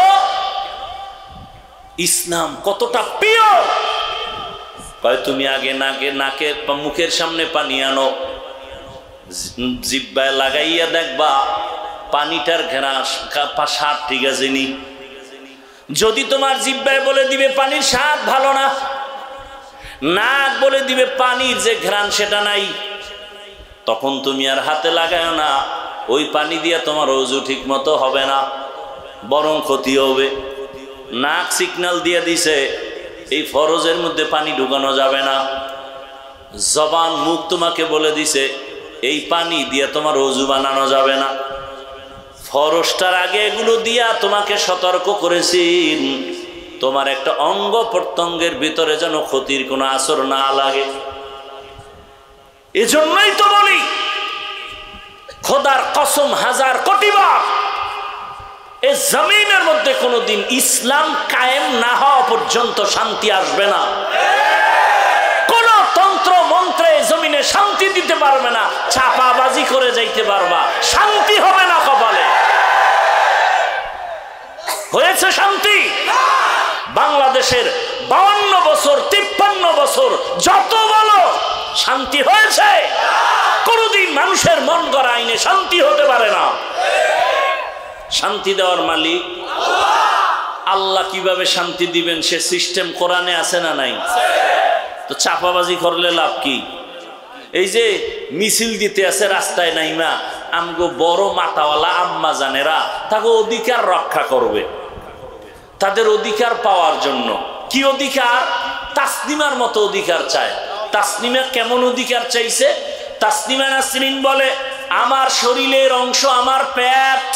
Speaker 1: ইসলাম কতটা পিওর। কয় তুমি আগে নাকে মুখের সামনে পানি আনো, জিহ্বায় লাগাইয়া দেখবা পানিটার ঘেরা স্বাদ ঠিক আছে নি। যদি তোমার জিহ্বায় বলে দিবে পানির স্বাদ ভালো না, নাক বলে দিবে পানির যে ঘ্রাণ সেটা নাই, তখন তুমি আর হাতে লাগায় না। ওই পানি দিয়ে তোমার ওযু ঠিক মতো হবে না, বরং ক্ষতি হবে। নাক সিগন্যাল দিয়ে দিছে এই ফরজের মধ্যে পানি ঢুকানো যাবে না। জবান মুখ তোমাকে বলে দিছে এই পানি দিয়ে তোমার ওযু বানানো যাবে না। ফরজটার আগে এগুলো দিয়া তোমাকে সতর্ক করেছেন, তোমার একটা অঙ্গ প্রত্যঙ্গের ভিতরে যেন ক্ষতির কোনো আসর না লাগে। এজন্যই তো বলি, খোদার কসম 1000 কোটি বার, এই জমিনের মধ্যে কোনোদিন ইসলাম কায়েম না হওয়া পর্যন্ত শান্তি আসবে না। কোন তন্ত্র মন্ত্রে জমিনে শান্তি দিতে পারবে না। চাপাবাজি করে যাইতে পারবা, শান্তি হবে না কপালে। হয়েছে শান্তি? বাংলাদেশের 52 বছর 53 বছর যত বলো শান্তি হয়েছে? কোনদিন মানুষের মন গড়া আইনে শান্তি হতে পারে না। শান্তি দেওয়ার মালিক আল্লাহ। কিভাবে শান্তি দিবেন সে সিস্টেম কোরআনে আছে না নাই? তো চাপাবাজি করলে লাভ কি? এই যে মিছিল দিতে আছে রাস্তায় নাইমা, আমগো বড় মাথাওয়ালা আম্মা জানেরা তাকে অধিকার রক্ষা করবে, তাদের অধিকার পাওয়ার জন্য। কি অধিকার? তাসনিমার মতো অধিকার চায়। তাসনিমা কেমন অধিকার চাইছে? তাসনিমা নাসরিন বলে আমার শরীরের অংশ, আমার পেট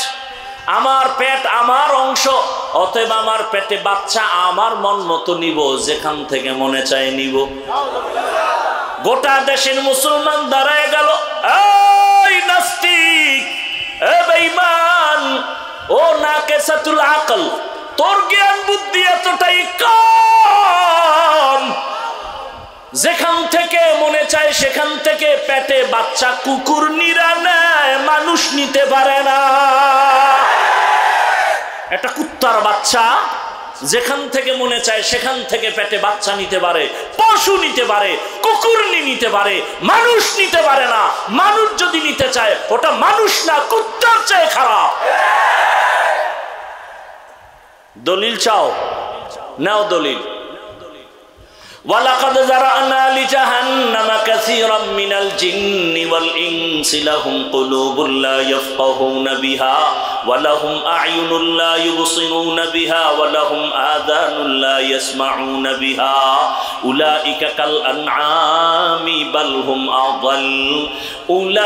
Speaker 1: আমার অংশ, অতএব আমার পেটে বাচ্চা, আমার মন মতো নিব, যেখান থেকে মনে চায় নিব। গোটা দেশের মুসলমান দাঁড়ায় গেল, এই নাস্তিক, এ বেঈমান, ও নাকেসাতুল আকল, তোর জ্ঞান বুদ্ধি এতটাই কম, যেখান থেকে মনে চায় সেখান থেকে পেটে বাচ্চা কুকুর নিরা নেয়, মানুষ নিতে পারে না। একটা কুত্তার বাচ্চা যেখান থেকে মনে চায় সেখান থেকে পেটে বাচ্চা নিতে পারে, পশু নিতে পারে, কুকুর নিতে পারে, মানুষ নিতে পারে না। মানুষ যদি নিতে চায় ওটা মানুষ না, কুত্তার চেয়ে খারাপ। দলিল চাও, নাও দলিল। ওয়ালাকাদ যারানা লিজাহান্নামা কাসীরাম মিনাল জিন্নি ওয়াল ইনসি লাহুম কুলুবুন লা ইয়াফকাহুনা বিহা ওয়া লাহুম আ'য়ুনুন লা ইউবসিরুনা বিহা ওয়া লাহুম আযানুন লা ইয়াসমাউনা বিহা উলাইকা কাল আনআমি বাল হুম আযাল উলাইকা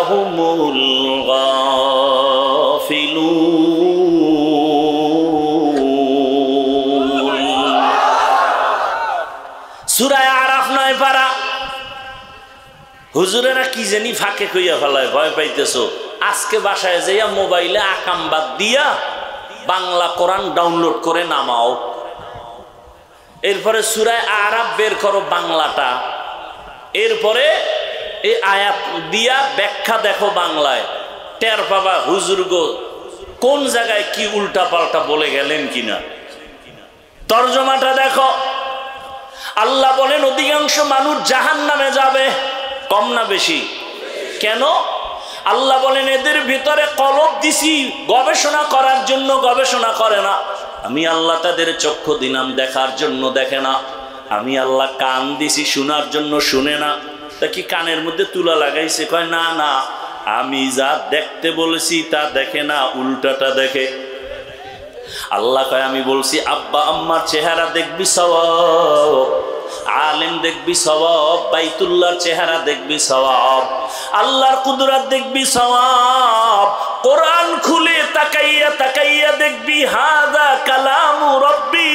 Speaker 1: হুমুল গাফিলুন। সূরা আরাফ 9 পারা। হুজুরেরা কি জানি ফাঁকে কইয়া ফেলায়, ভয় পাইতেছো। আজকে বাসায় যাইয়া মোবাইলে আকাম বাদ দিয়া বাংলা কোরআন ডাউনলোড করে নামাও, এরপরে সূরা আরাফ বের করো বাংলাটা, এরপরে এই আয়াত দিয়া ব্যাখ্যা দেখো বাংলায়, টের পাবা হুজুর গো কোন জায়গায় কি উল্টা পাল্টা বলে গেলেন কিনা। তরজমাটা দেখো। আল্লাহ বলেন অধিকাংশ মানুষ জাহান্নামে যাবে, কম না বেশি? কেন? আল্লাহ বলেন এদের ভিতরে কলব দিছি গবেষণা করার জন্য, গবেষণা করে না। আমি আল্লাহ তাদের চক্ষু দিলাম দেখার জন্য, দেখে না। আমি আল্লাহ কান দিছি শোনার জন্য, শুনে না। তা কি কানের মধ্যে তুলা লাগাইছে? কয় না না, আমি যা দেখতে বলেছি তা দেখে না, উল্টাটা দেখে। আল্লাহ কয় আমি বলছি আব্বা আম্মার চেহারা দেখবি সওয়াব, আলেম দেখবি সওয়াব, বাইতুল্লাহর চেহারা দেখবি সওয়াব, আল্লাহর কুদরত দেখবি সওয়াব। কোরআন খুলে তাকাইয়া তাকাইয়া দেখবি হাযা কালামু রব্বি,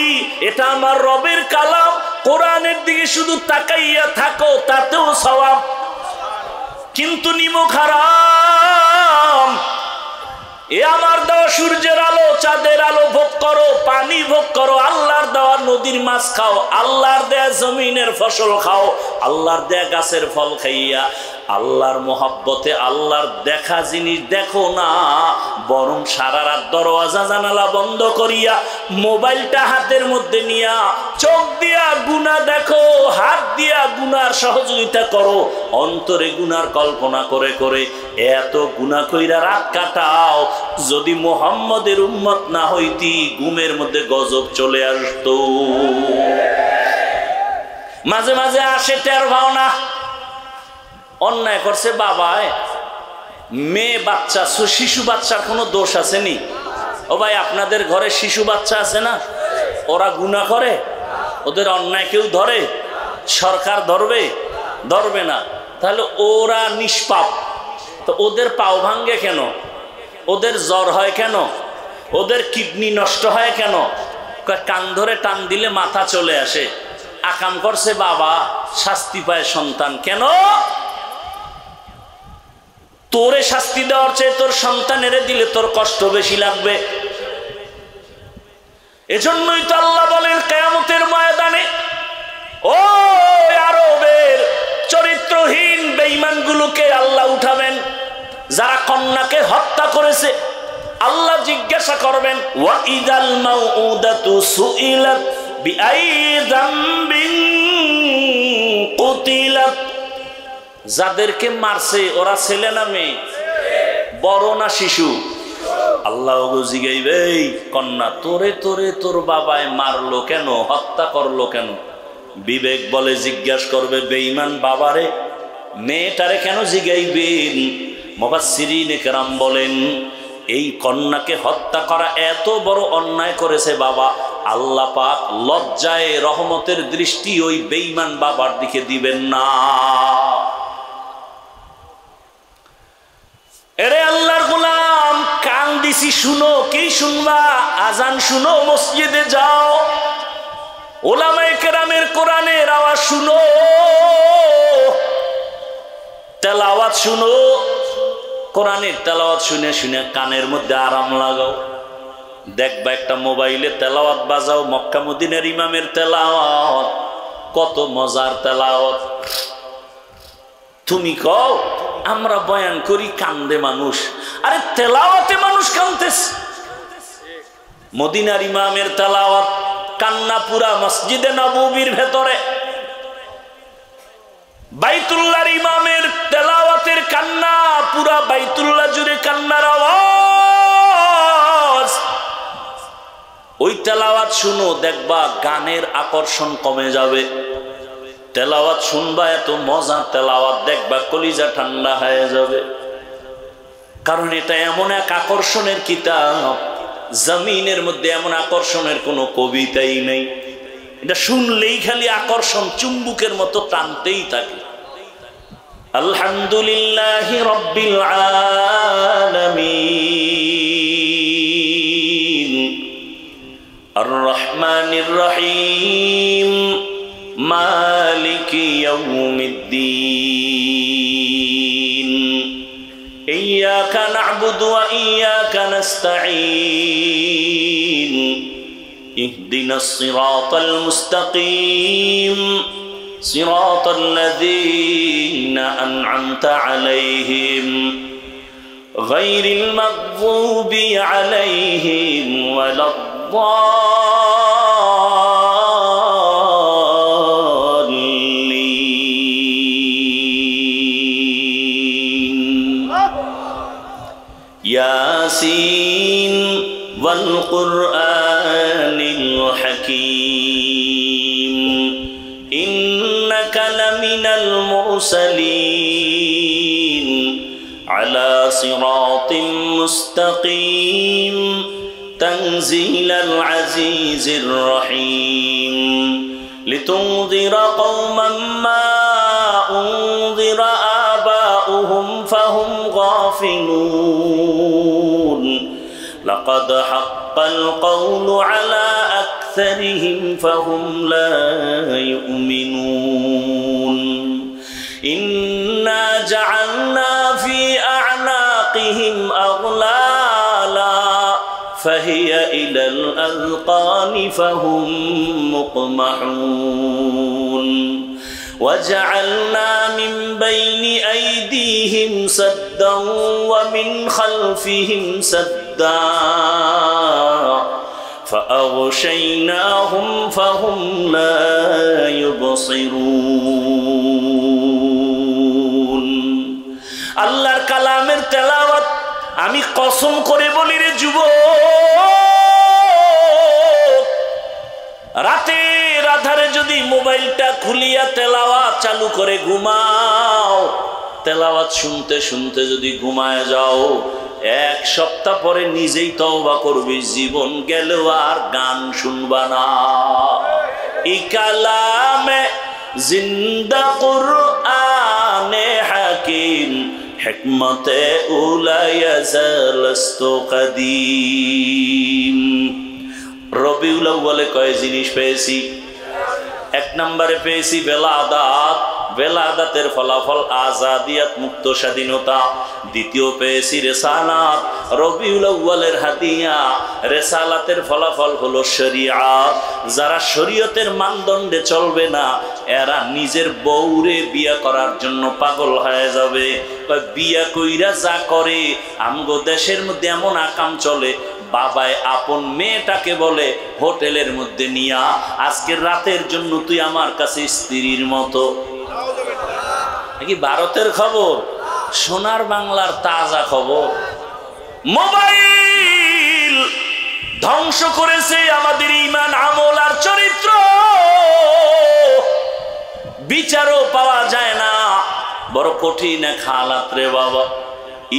Speaker 1: এটা আমার রবের কালাম। কোরআনের দিকে শুধু তাকাইয়া থাকো, তাতেও সওয়াব। কিন্তু নিমক হারাম। এ আমার দেওয়া সূর্যের আলো, চাঁদের আলো ভোগ করো, পানি ভোগ করো, আল্লাহর দেওয়া নদীর মাছ খাও, আল্লাহর দেয়া জমিনের ফসল খাও, আল্লাহর দেয়া গাছের ফল খাইয়া আল্লাহর মোহাব্বতে আল্লাহর দেখা জিনিস দেখো না, বরং সারা রাত দরওয়াজা জানালা বন্ধ করিয়া মোবাইলটা হাতের মধ্যে নিয়া চোখ দিয়া গুনাহ দেখো, হাত দিয়া গুনার সহযোগিতা করো, অন্তরে গুনার কল্পনা করে করে এত গুনাহ কইরা রাত কাটাও। যদি মুহাম্মদের উম্মত না হইতি ঘুমের মধ্যে গজব চলে আসতো। মাঝে মাঝে আসে টের পাও না, অন্যায় করছে বাবায়, মেয়ে বাচ্চা, শিশু বাচ্চার কোনো দোষ আসেনি? ও ভাই আপনাদের ঘরে শিশু বাচ্চা আছে না? ওরা গুনাহ করে? ওদের অন্যায় কেউ ধরে? সরকার ধরবে? ধরবে না। তাহলে ওরা নিষ্পাপ, তো ওদের পাও ভাঙ্গে কেন? ওদের জ্বর হয় কেন? ওদের কিডনি নষ্ট হয় কেন? কান ধরে টান দিলে মাথা চলে আসে। আকাম করছে বাবা, শাস্তি পায় সন্তান। কেন? তোরে শাস্তি দেওয়ার চেয়ে তোর সন্তানেরে দিলে তোর কষ্ট বেশি লাগবে। এজন্যই তো আল্লাহ বলেন কিয়ামতের ময়দানে ও আরবের চরিত্রহীন বেঈমানগুলোকে আল্লাহ উঠাবেন। যারা কন্যাকে হত্যা করেছে আল্লাহ জিজ্ঞাসা করবেন ওয়া ইদাল মাউউদাতু সুইলাত বিআই যামবিন কুতিলাত। যাদেরকে মারছে ওরা ছেলে না মেয়ে, বড় না শিশু? আল্লাহ জিগাইবে এই কন্যা তোরে তোরে তোর বাবায় মারলো কেন, হত্যা করলো কেন? বিবেক বলে জিজ্ঞাসা করবে বেঈমান বাবারে, মেয়েটারে কেন জিগাইবেন? মুফাসসিরিনে কেরাম বলেন এই কন্যাকে হত্যা করা এত বড় অন্যায় করেছে বাবা, আল্লাহ পাক লজ্জায় রহমতের দৃষ্টি ওই বেঈমান বাবার দিকে দিবেন না। এরে আল্লাহর গোলাম, কান দিছি শুনো, কি শুনবা? আজান শুনো, মসজিদে যাও, ওলামায়ে কেরামের কোরআনের আওয়াজ শুনো, তেলাওয়াত শুনো। কোরআনের তেলাওয়াত শুনে শুনে কানের মধ্যে আরাম লাগাও। দেখবা একটা মোবাইলে তেলাওয়াত বাজাও, মক্কা মদিনার ইমামের তেলাওয়াত, কত মজার তেলাওয়াত। তুমি কও আমরা বয়ান করি কান্দে মানুষ, আরে তেলাওয়াতে মানুষ কানতেছে। মদিনার ইমামের তেলাওয়াত, কান্না পুরা মসজিদে নববীর ভেতরে। বাইতুল্লাহর ইমামের তেলাওয়াতের কান্না, পুরা বাইতুল্লাহ জুড়ে কান্নার আওয়াজ। ওই তেলাওয়াত শুনো, দেখবা গানের আকর্ষণ কমে যাবে। তেলাওয়াত শুনবা, এত মজা তেলাওয়াত, দেখবা কলিজা ঠান্ডা হয়ে যাবে। কারণ এটা এমন এক আকর্ষণের কিতাব, জমিনের মধ্যে এমন আকর্ষণের কোনো কবিতাই নেই। এটা শুনলেই খালি আকর্ষণ, চুম্বুকের মতো টানতেই থাকে। আলহামদুলিল্লাহি রাব্বিল আলামিন, আর রহমানির রহিম, মালিকি ইয়াউমিদ্দিন, ইয়্যাকা না'বুদু ওয়া ইয়্যাকা নাস্তাঈন, ইহদিনাস সিরাতাল মুস্তাকিম, সিরাতাল লাযীনা আন'আমতা আলাইহিম, গায়রিল মাগযুবি আলাইহিম ওয়ালাদ-দাল্লিন। ইয়াসিন ওয়াল কুরআনিল হাকীম, ইন্নাকা লামিনাল মুরসালিন, আলা সিরাতিম মুস্তাকিম, তানজিলাল আজিজির রহিম, লিতুনযিরা কওমান মা উনযিরা আবাউহুম ফাহুম গাফিলুন, লাকাদ হাক্কাল কওলু আলা আকসারিহিম ফাহুম লা ইউমিনুন, ইন্না জাআলনা ফি আ'নাকিহিম আগলালা ফাহিয়া ইলাল আযকানি ফাহুম মুকমাহুন, وجعلنا من بين أيديهم سدا ومن خلفهم سدا فأغشيناهم فهم لا يبصرون। আল্লাহর কালামের তেলাওয়াত আমি কসম করে বলি রে যুবক, রাতের আধারে যদি মোবাইলটা খুলিয়া তেলাওয়াত চালু করে ঘুমাও, তেলাওয়াত শুনতে শুনতে যদি ঘুমায় যাও, এক সপ্তাহ পরে নিজেই তওবা করবি, জীবন গেলেও আর গান শুনবা না। ই কালামে জিন্দা কুরআনে হাকিম, হিকমতে উলায়া জালাস্তু কাদিম। রবিউল আউয়ালে কয় জিনিস পেয়েছি? এক নম্বরে পেয়েছি বেলাদাত, বেলাদাতের ফলাফল আজাদিয়াত, মুক্ত স্বাধীনতা। দ্বিতীয় পেয়েছি রেসালাত, রবিউল আউয়ালের হাদিয়া। রেসালাতের ফলাফল হলো শরিয়াত। যারা শরীয়তের মানদণ্ডে চলবে না, এরা নিজের বউরে বিয়ে করার জন্য পাগল হয়ে যাবে। বিয়া কইরা যা করে, আমগো দেশের মধ্যে এমন আকাম চলে, বাবায় আপন মেয়েটাকে বলে হোটেলের মধ্যে নিয়া, আজকের রাতের জন্য তুই আমার কাছে স্ত্রীর মতো। নাকি ভারতের খবর? সোনার বাংলার তাজা খবর। মোবাইল ধ্বংস করেছে আমাদের ঈমান, আমল আর চরিত্র। বিচারও পাওয়া যায় না, বড় কঠিন এক হালাত রে বাবা।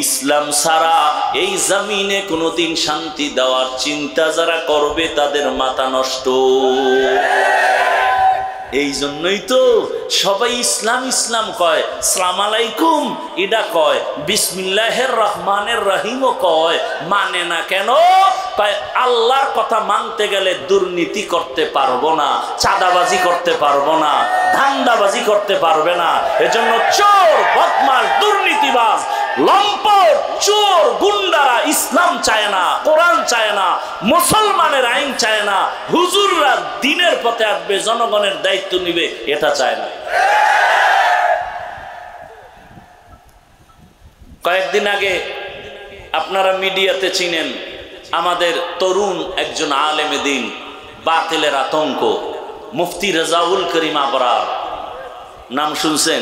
Speaker 1: ইসলাম ছাড়া এই জমিনে কোনোদিন শান্তি দেওয়ার চিন্তা যারা করবে, তাদের মাথা নষ্ট। এই জন্যই তো সবাই ইসলাম ইসলাম কয়, সালাম আলাইকুম এটা কয়, বিসমিল্লাহির রহমানির রহিমও কয়, মানে না কেন? কয় আল্লাহর কথা মানতে গেলে দুর্নীতি করতে পারবো না, চাঁদাবাজি করতে পারবো না, ধান্দাবাজি করতে পারবে না। এজন্য চোর, বদমাশ, দুর্নীতিবাজ, লম্পট, চোর, গুন্ডারা ইসলাম চায় না, কোরআন চায় না, মুসলমানের আইন চায় না, হুজুররা দ্বীনের পথে আসবে, জনগণের দায়িত্ব নিবে, এটা চায় না। কয়েকদিন আগে আপনারা মিডিয়াতে চিনেন আমাদের তরুণ একজন আলেমে দ্বীন, বাতিলের আতঙ্ক, মুফতি রেজাউল করিম আবরার, নাম শুনছেন?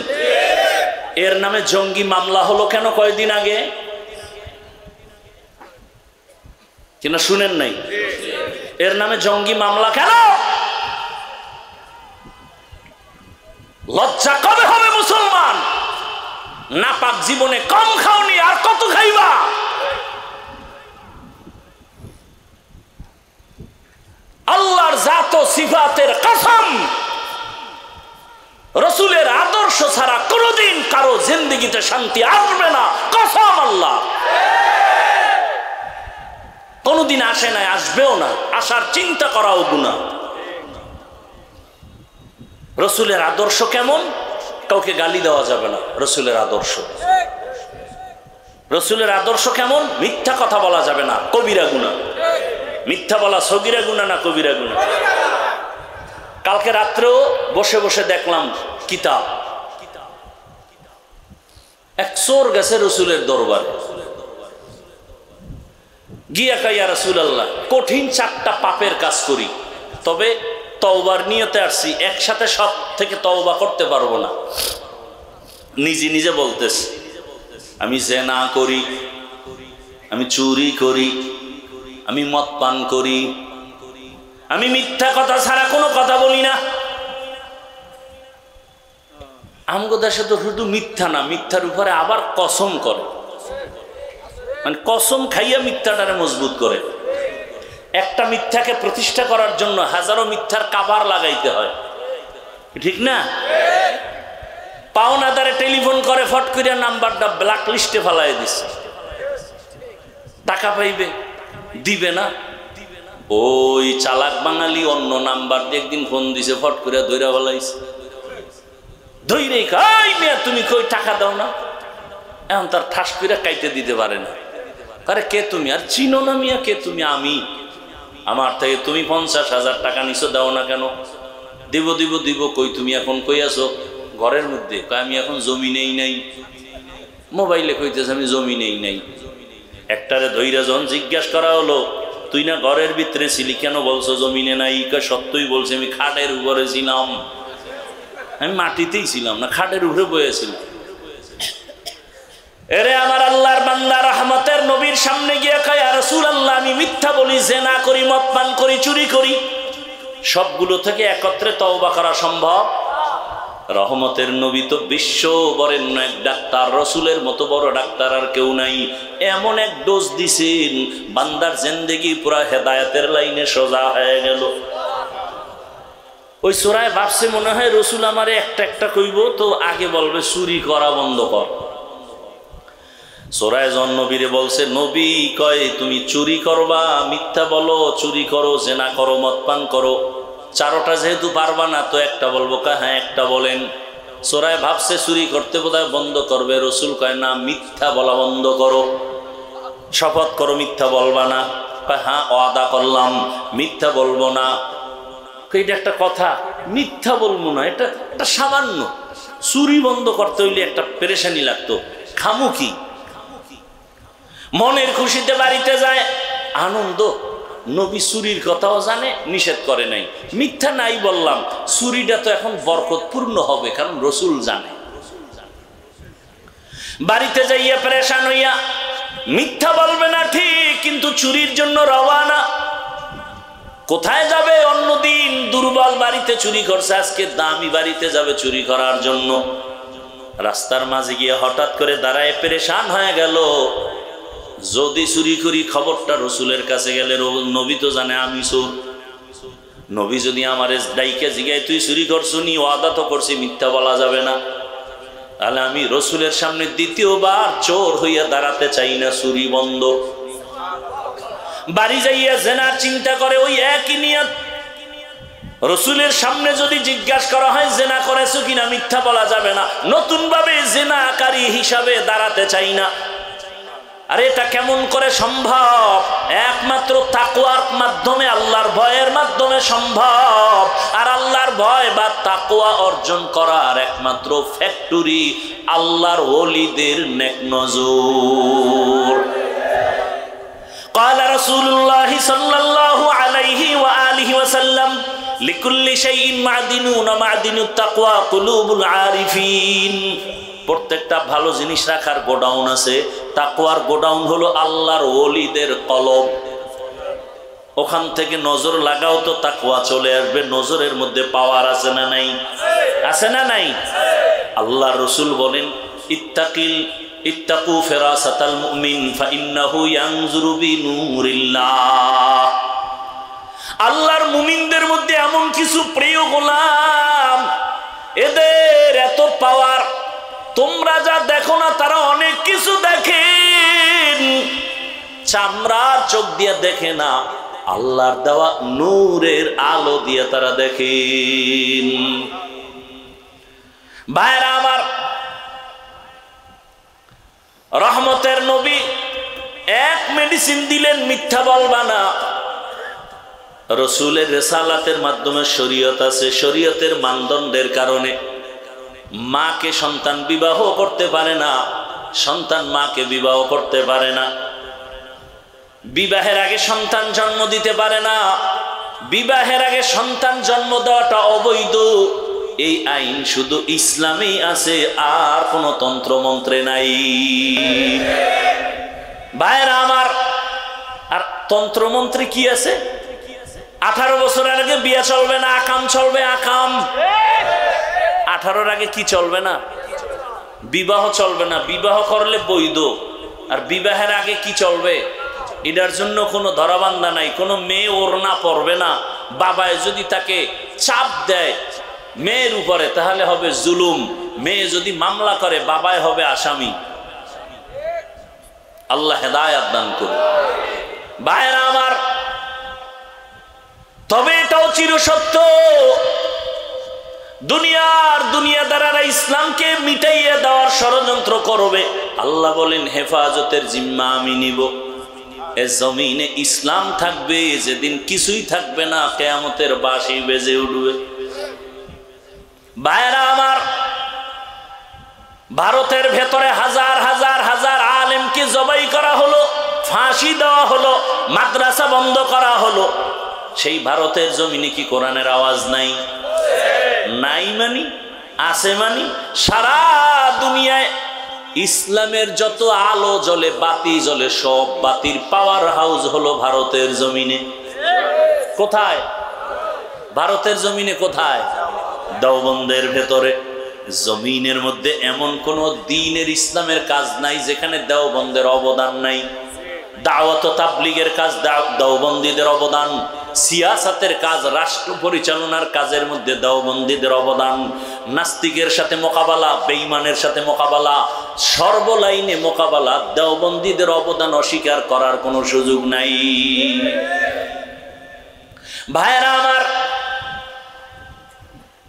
Speaker 1: এর নামে জঙ্গি মামলা হলো কেন কয়েকদিন আগে? কিনা শুনেন নাই? এর নামে জঙ্গি মামলা কেন? লজ্জা কবে হবে মুসলমান? নাপাক জীবনে কম খাওনি, আর কত খাইবা? আল্লাহর জাত ও সিফাতের কসম, রসুলের আদর্শ ছাড়া কোনদিন কারো জিন্দেগিতে শান্তি আসবে না, কসম আল্লাহ। কোনদিন আসে নাই, আসবেও না, আসার চিন্তা করাও গুনাহ। রসুলের আদর্শ কেমন? কাউকে গালি দেওয়া যাবে না, রসুলের আদর্শ। রসুলের আদর্শ কেমন? মিথ্যা কথা বলা যাবে না, কবিরা গুনাহ। মিথ্যা বলা সগীরা গুনাহ না কবিরা গুনাহ? কালকে রাত্রেও বসে বসে দেখলাম কিতাব, এক চোর গেছে রসুলের দরবারে, গিয়া কাইয়া রাসূলুল্লাহ, কঠিন 4টা পাপের কাজ করি, তবে তওবার নিয়তে আসছি, একসাথে সব থেকে তওবা করতে পারবো না। নিজে নিজে বলতেছে, আমি জিনা করি, আমি চুরি করি, আমি মদ পান করি, আমি মিথ্যা কথা ছাড়া কোনো কথা বলি না। আমগো দেশে তো শুধু মিথ্যা না, মিথ্যার উপরে আবার কসম করে, মানে কসম খাইয়া মিথ্যাটারে মজবুত করে। একটা মিথ্যাকে প্রতিষ্ঠা করার জন্য হাজারো মিথ্যার কাভার লাগাইতে হয়, ঠিক না? পাওনাদারে টেলিফোন করে, ফট করে নাম্বারটা ব্ল্যাক লিস্টে ফেলাই দিচ্ছে, টাকা পাইবে, দিবে না। ওই চালাক বাঙালি অন্য নাম্বার দিয়ে একদিন ফোন দিছে, ফট করে ধইরা ফেলাইছে, ধইরে কই মিয়া তুমি কই টাকা দাও না, এখন তার ঠাস করে কাইতে দিতে পারে না। আরে কে তুমি? আর চিনো না মিয়া, কে তুমি? আমি, আমার থেকে তুমি 50,000 টাকা নিছো, দাও না কেন? দিব দিব দিব, কই তুমি এখন কই আছো? ঘরের মধ্যে। কই আমি এখন জমিনেই নাই। মোবাইলে কইতেছে আমি জমিনেই নাই। একটারে ধইরা যখন জিজ্ঞাসা করা হলো, তুই না ঘরের ভিতরে ছিলি, কেন বলছো জমিনে নাই? কই সত্যই বলছি, আমি খাটের উপরে ছিলাম। আমি মাটিতেই ছিলাম না, খাটের উপরে বসেছিলাম। এরে আমার আল্লাহর বান্দা, রহমতের নবীর সামনে গিয়ে কয়, ইয়া রাসূলুল্লাহ, আমি মিথ্যা বলি, জিনা করি, মদ পান করি, চুরি করি, সবগুলো থেকে একত্রে তওবা করা সম্ভব? রহমতের নবী তো বিশ্ব বরেণ্য এক ডাক্তার, রসুলের মতো বড় ডাক্তার আর কেউ নাই। এমন এক ডোজ দিছেন, বান্দার জিন্দেগি পুরা হেদায়েতের লাইনে সোজা হয়ে গেল। ওই চোরায় ভাবছে মনে হয় রসুল আমারে একটা একটা কইব, তো আগে বলবে চুরি করা বন্ধ কর। চোরায় জন নবীরে বলছে, নবী কয় তুমি চুরি করবা, মিথ্যা বলো, চুরি করো, জিনা করো, মদ পান করো, চারোটা যেহেতু পারবা না, তো একটা বলবো। হ্যাঁ একটা বলেন। চোরায় ভাবছে চুরি করতে বোধহয় বন্ধ করবে, রসুল কয় না, মিথ্যা বলা বন্ধ করো, শপথ করো মিথ্যা বলবা না। হ্যাঁ ওয়াদা করলাম মিথ্যা বলবো না। এটা একটা কথা, মিথ্যা বলবো না, এটা একটা সামান্য। চুরি বন্ধ করতে হইলে একটা পেরেশানি লাগতো, খামু কি? মনের খুশিতে বাড়িতে যায়, আনন্দ। নবী চুরির কথাও জানে, নিষেধ করে নাই। মিথ্যা নাই বললাম, চুরিটা তো এখন বরকতপূর্ণ হবে, কারণ রসুল জানে। বাড়িতে যাইয়া পেরেশান হইয়া মিথ্যা বলবে না ঠিক, কিন্তু চুরির জন্য রওয়ানা। কোথায় যাবে? অন্যদিন দুর্বল বাড়িতে চুরি করছে, আজকে দামি বাড়িতে যাবে চুরি করার জন্য। রাস্তার মাঝে গিয়ে হঠাৎ করে দাঁড়ায় পেরেশান হয়ে গেল, যদি চুরি করি খবরটা রসুলের কাছে গেলে নবী তো জানে আমি চোর। নবী যদি আমার ডাইকে জিগায় তুই চুরি করছো নি, ওয়াদা তো করছি মিথ্যা বলা যাবে না, তাহলে আমি রসুলের সামনে দ্বিতীয়বার চোর হইয়া দাঁড়াতে চাই না, চুরি বন্ধ। বাড়ি যাইয়া জেনার চিন্তা করে ওই একই নিয়ত। রসুলের সামনে যদি জিজ্ঞাসা করা হয় জেনা করেছো কিনা, মিথ্যা বলা যাবে না, নতুন ভাবে জেনাকারী হিসাবে দাঁড়াতে চাই না। আর এটা কেমন করে সম্ভব? একমাত্র তাকওয়ার মাধ্যমে, আল্লাহর ভয়ের মাধ্যমে সম্ভব। আর আল্লাহর ভয় বা তাকওয়া অর্জন করার একমাত্র ফ্যাক্টরি আল্লাহর ওলিদের নেক নজর। قال رسول الله صلى الله عليه وآله وسلم لكل شيء معدن ومعدن التقوى قلوب العارفين। প্রত্যেকটা ভালো জিনিস রাখার গোডাউন আছে, তাকওয়ার গোডাউন হলো আল্লাহর ওলিদের কলব। ওখান থেকে নজর লাগাও তো তাকওয়া চলে আসবে। নজরের মধ্যে পাওয়ার আছে না নাই? আছে না নাই? আল্লাহর রাসূল বলেন ইত্তাকু ফিরাসাতাল মুমিন ফাইন্নাহু ইয়ানজুরু বিনূরিল্লাহ। আল্লাহর মুমিনদের মধ্যে এমন কিছু প্রিয় গোলাম, এদের এত পাওয়ার, তোমরা যা দেখো না তারা অনেক কিছু দেখেন। চামড়ার চোখ দিয়ে দেখে না, আল্লাহর দেওয়া নূরের আলো দিয়ে তারা দেখেন। ভাইরা আমার, রহমতের নবী এক মেডিসিন দিলেন, মিথ্যা বলবা না। রসুলের রিসালাতের মাধ্যমে শরীয়ত আছে, শরীয়তের মানদণ্ডের কারণে মাকে সন্তান বিবাহ করতে পারে না, সন্তান মাকে বিবাহ করতে পারে না, বিবাহের আগে সন্তান জন্ম দিতে পারে না, বিবাহের আগে সন্তান জন্ম দেওয়াটা অবৈধ। এই আইন শুধু ইসলামেই আছে, আর কোন তন্ত্র মন্ত্রে নাই। ভাইরা আমার, আর তন্ত্র মন্ত্রে কি আছে? 18 বছরের আগে বিয়ে চলবে না, আকাম চলবে, আকাম। 18-র আগে কি চলবে না? বিবাহ চলবে না। বিবাহ করলে বৈধ। আর বিবাহের আগে কি চলবে? এটার জন্য কোনো ধরাবান্ধা নাই। কোনো মেয়ে ওড়না পরবে না। বাবায় যদি তাকে চাপ দেয় মেয়ের উপরে, তাহলে হবে জুলুম। মেয়ে যদি মামলা করে, বাবায় হবে আসামি। আল্লাহ হেদায়েত দান করুন। ভাইরা আমার, তবে এটাও চিরসত্য, দুনিয়াদারেরা ইসলামকে মিটাইয়ে দেওয়ার ষড়যন্ত্র করবে। আল্লাহ বলেন হেফাজতের জিম্মা আমি নিব। এ জমিনে ইসলাম থাকবে, যেদিন কিছুই থাকবে না, কিয়ামতের বাঁশি বেজে উঠবে। ভাইরা আমার, ভারতের ভেতরে হাজার হাজার হাজার আলেমকে জবাই করা হলো, ফাঁসি দেওয়া হলো, মাদ্রাসা বন্ধ করা হলো। সেই ভারতের জমিনে কি কোরআনের আওয়াজ নাই? নাই মানি আছে মানি? সারা দুনিয়ায় ইসলামের যত আলো জ্বলে, বাতি জ্বলে, সব বাতির পাওয়ার হাউস হলো ভারতের জমিনে। কোথায়? ভারতের জমিনে। কোথায়? দেওবন্দের ভেতরে। জমিনের মধ্যে এমন কোন দ্বীনের ইসলামের কাজ নাই যেখানে দেওবন্দের অবদান নাই। দাওয়াত ও তাবলীগের কাজ দেওবন্দীদের অবদান, সিয়াসাতের কাজ, রাষ্ট্র পরিচালনার কাজের মধ্যে দেওবন্দীদের অবদান, নাস্তিকের সাথে মোকাবেলা, বেঈমানের সাথে মোকাবেলা, সর্বলাইনে মোকাবেলা, দেওবন্দীদের অবদান অস্বীকার করার কোনো সুযোগ নাই। ভাইরা আমার,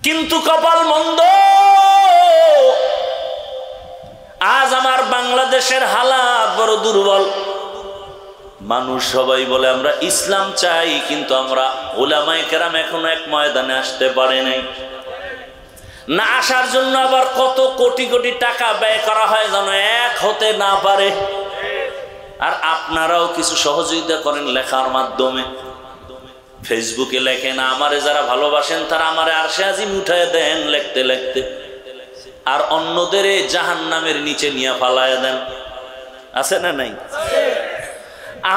Speaker 1: কিন্তু কপাল মন্দ, আজ আমার বাংলাদেশের হালাত বড় দুর্বল। মানুষ সবাই বলে আমরা ইসলাম চাই, কিন্তু আমরা উলামায়ে কেরাম এখনো এক ময়দানে আসতে পারে নাই। না আসার জন্য আবার কত কোটি কোটি টাকা ব্যয় করা হয় যেন এক হতে না পারে। আর আপনারাও কিছু সহযোগিতা করেন লেখার মাধ্যমে। ফেসবুকে লেখেন, আমারে যারা ভালোবাসেন তারা আমারে আরশে আজিম উঠায় দেন লিখতে লিখতে, আর অন্যদের জাহান্নামের নিচে নিয়ে ফালায় দেন। আছে না নাই?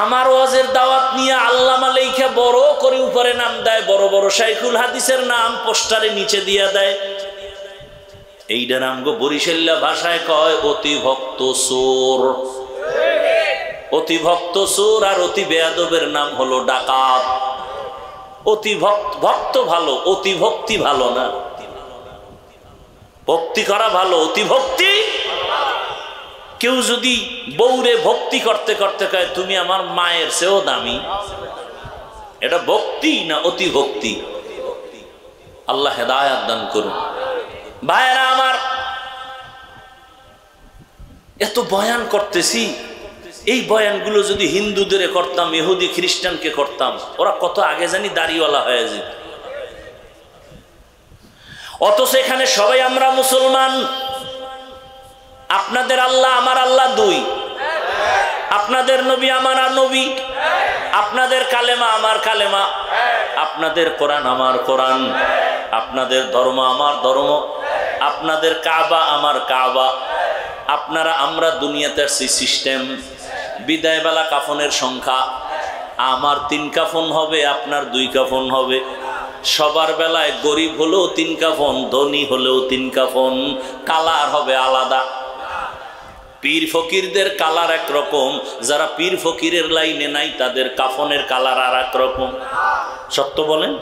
Speaker 1: আমার ওয়াজের দাওয়াত নিয়ে আল্লামা লেখা বড় করে উপরে নাম দেয়, বড় বড় শাইখুল হাদিসের নাম পোস্টারে নিচে দিয়ে দেয়। এইটা নাম গো বরিশাল্লা ভাষায় কয় অতি ভক্ত চোর। অতি ভক্ত চোর আর অতি বেয়াদবের নাম হলো ডাকাত। অতি ভক্ত ভালো, অতি ভক্তি ভালো না। ভক্তি করা ভালো, অতি ভক্তি। কেউ যদি বউরে ভক্তি করতে করতে কয় তুমি আমার মায়ের চেয়েও দামি, এটা ভক্তি না অতি ভক্তি? আল্লাহ হেদায়াত দান করুন। ভাইরা আমার, এত বয়ান করতেছি, এই বয়ানগুলো যদি হিন্দুদের করতাম, ইহুদি খ্রিস্টানকে করতাম, ওরা কত আগে জানি দাড়িওয়ালা হয়ে যেত। অথচ এখানে সবাই আমরা মুসলমান। আপনাদের আল্লাহ আমার আল্লাহ দুই, আপনাদের নবী আমার নবী, আপনাদের কালেমা আমার কালেমা, আপনাদের কোরআন আমার কোরআন, আপনাদের ধর্ম আমার ধর্ম, আপনাদের কাবা আমার কাবা। আপনারা আমরা দুনিয়াতে আসছি সিস্টেম। বিদায়বেলা কাফনের সংখ্যা, আমার 3 কাফন হবে, আপনার 2 কাফন হবে। সবার বেলায় গরিব হলেও 3 কাফন, ধনী হলেও 3 কাফন, কালার হবে আলাদা। পীর ফকিরদের কালার একরকম, যারা পীর ফকিরের লাইনে নাই তাদের কাফনের কালার আর এক রকম। সত্য বলেন?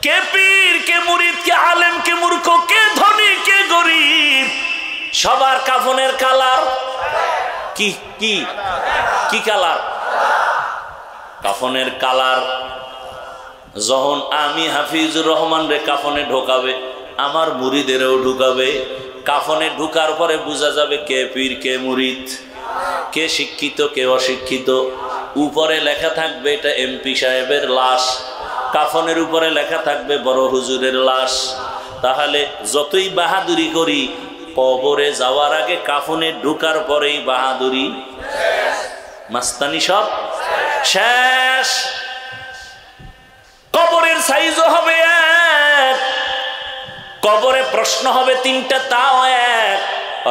Speaker 1: কে পীর, কে মুরিদ, কে আলেম, কে মূর্খ, কে ধনী, কে গরিব, সবার কাফনের কালার কি কি কি কালার? কাফনের কালার। যখন আমি হাফিজুর রহমান রে কাফনে ঢোকাবে, আমার মুরিদেরও ঢুকাবে। কাফনে ঢুকার পরে বোঝা যাবে কে পীর, কে মুরিদ, কে শিক্ষিত, কে অশিক্ষিত। উপরে লেখা থাকবে এটা এমপি সাহেবের লাশ, কাফনের উপরে লেখা থাকবে বড় হুজুরের লাশ। তাহলে যতই বাহাদুরি করি, কবরে যাওয়ার আগে কাফনে ঢুকার পরেই বাহাদুরি, মাস্তানি সব শেষ। কবরের সাইজও হবে এক, কবরে প্রশ্ন হবে 3টা, তাও এক।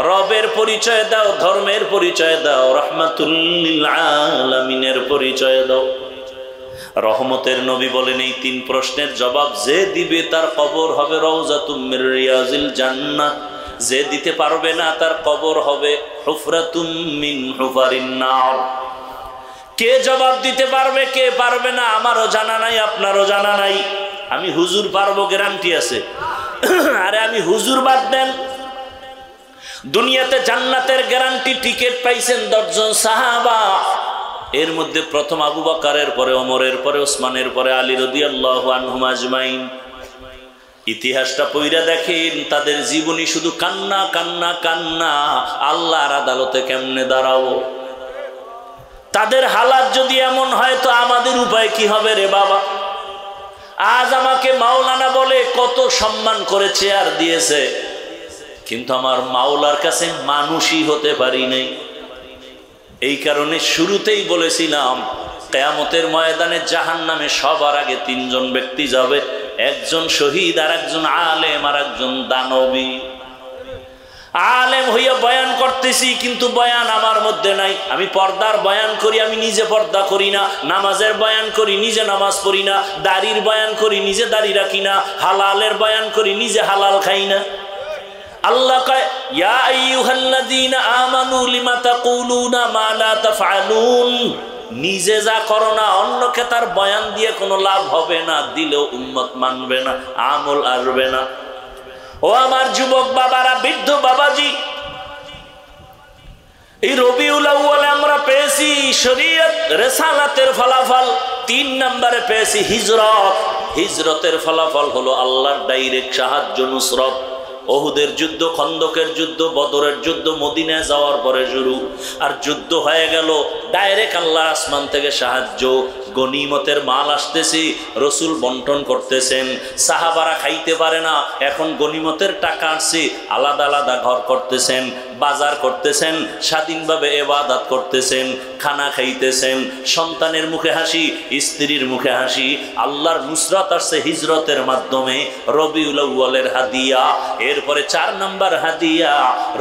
Speaker 1: রবের পরিচয় দাও, ধর্মের পরিচয় দাও, রাহমাতুল লিল আলামিনের পরিচয় দাও। রহমতের নবী বলেন এই 3 প্রশ্নের জবাব যে দিবে তার কবর হবে রাউযাতুম মির রিয়াজিল জান্নাহ, যে দিতে পারবে না তার কবর হবে হুফরাতুম মিন হুফারিন নার। কে জবাব দিতে পারবে, কে পারবে না আমারও জানা নাই, আপনারও জানা নাই। আমি হুজুর পারবো, গ্যারান্টি আছে। আরে আমি হুজুর বাদ দেন, দুনিয়াতে জান্নাতের গ্যারান্টি টিকিট পাইছেন 10 জন সাহাবা। এর মধ্যে প্রথম আবু বকরের, পরে ওমরের, পরে ওসমানের, পরে আলী রাদিয়াল্লাহু আনহুম আজমাইন। ইতিহাসটা পড়া দেখেন, তাদের জীবনী শুধু কান্না কান্না কান্না। আল্লাহর আদালতে কেমনে দাঁড়াবো? তাদের হালাত যদি এমন হয় তো আমাদের উপায় কি হবে রে বাবা? আজ আমাকে মাওলানা বলে কত সম্মান করে চেয়ার দিয়েছে, কিন্তু আমার মাওলার কাছে মানুষই হতে পারি নাই। এই কারণে শুরুতেই বলেছিলাম, কিয়ামতের ময়দানে জাহান্নামে সবার আগে 3 জন ব্যক্তি যাবে, একজন শহীদ, আর একজন আলেম, আর একজন দানবী। আলেম হইয়া বয়ান করতেছি, কিন্তু বয়ান আমার মধ্যে নাই। আমি পর্দার বয়ান করি, আমি নিজে পর্দা করি না। নামাজের বয়ান করি, নিজে নামাজ পড়ি না। দাড়ির বয়ান করি, নিজে দাড়ি রাখি না। হালালের বয়ান করি, নিজে হালাল খাই না। আল্লাহ কয়, ইয়া আইয়ুহাল্লাযীনা আমানু লিমা তাকুলুনা মা লা তাফআলুন। নিজে যা করো না, অন্যকে তার বয়ান দিয়ে কোনো লাভ হবে না, দিলেও উম্মত মানবে না, আমল আসবে না। ও আমার যুবক বাবারা, বৃদ্ধ বাবাজি, এই রবিউল আউয়ালে আমরা পেয়েছি শরীয়ত রিসালাতের ফলাফল। 3 নম্বরে পেয়েছি হিজরত। হিজরতের ফলাফল হলো আল্লাহর ডাইরেক্ট সাহায্য, নুসরত। ওহুদের যুদ্ধ, খন্দকের যুদ্ধ, বদরের যুদ্ধ মদিনায় যাওয়ার পরে শুরু। আর যুদ্ধ হয়ে গেল, ডাইরেক্ট আল্লাহর আসমান থেকে সাহায্য। গনিমতের মাল আসতেছে, রসুল বন্টন করতেছেন। সাহাবারা খাইতে পারে না, এখন গনিমতের টাকা আসছে, আলাদা আলাদা ঘর করতেছেন, বাজার করতেছেন, স্বাধীনভাবে ইবাদত করতেছেন, খানা খাইতেছেন। সন্তানের মুখে হাসি, স্ত্রীর মুখে হাসি। আল্লাহর নুসরত আসছে হিজরতের মাধ্যমে, রবিউল আউয়ালের হাদিয়া। এরপরে 4 নম্বর হাদিয়া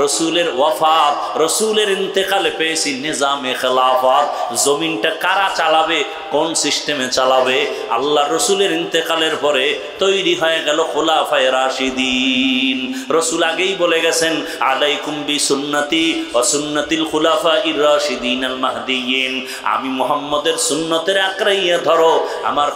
Speaker 1: রসুলের ওয়াফাত। রসুলের ইন্তেকালে পেয়েছি নিজামে খেলাফত। জমিনটা কারা চালাবে কোন সিস্টেমে চালাবে। আল্লাহ রসুলের ইন্তেকালের পরে তৈরি হয়ে গেল খুলাফায়ে রাশিদিন। রসুল আগেই বলে গেছেন, আলাইকুম বিসুন্নতি ওয়া সুন্নাতিল খুলাফাইর রাশিদিন আল মাহদিয়িন। আমি মুহাম্মদের সুন্নতের আঁকড়াইয়া ধরো, আমার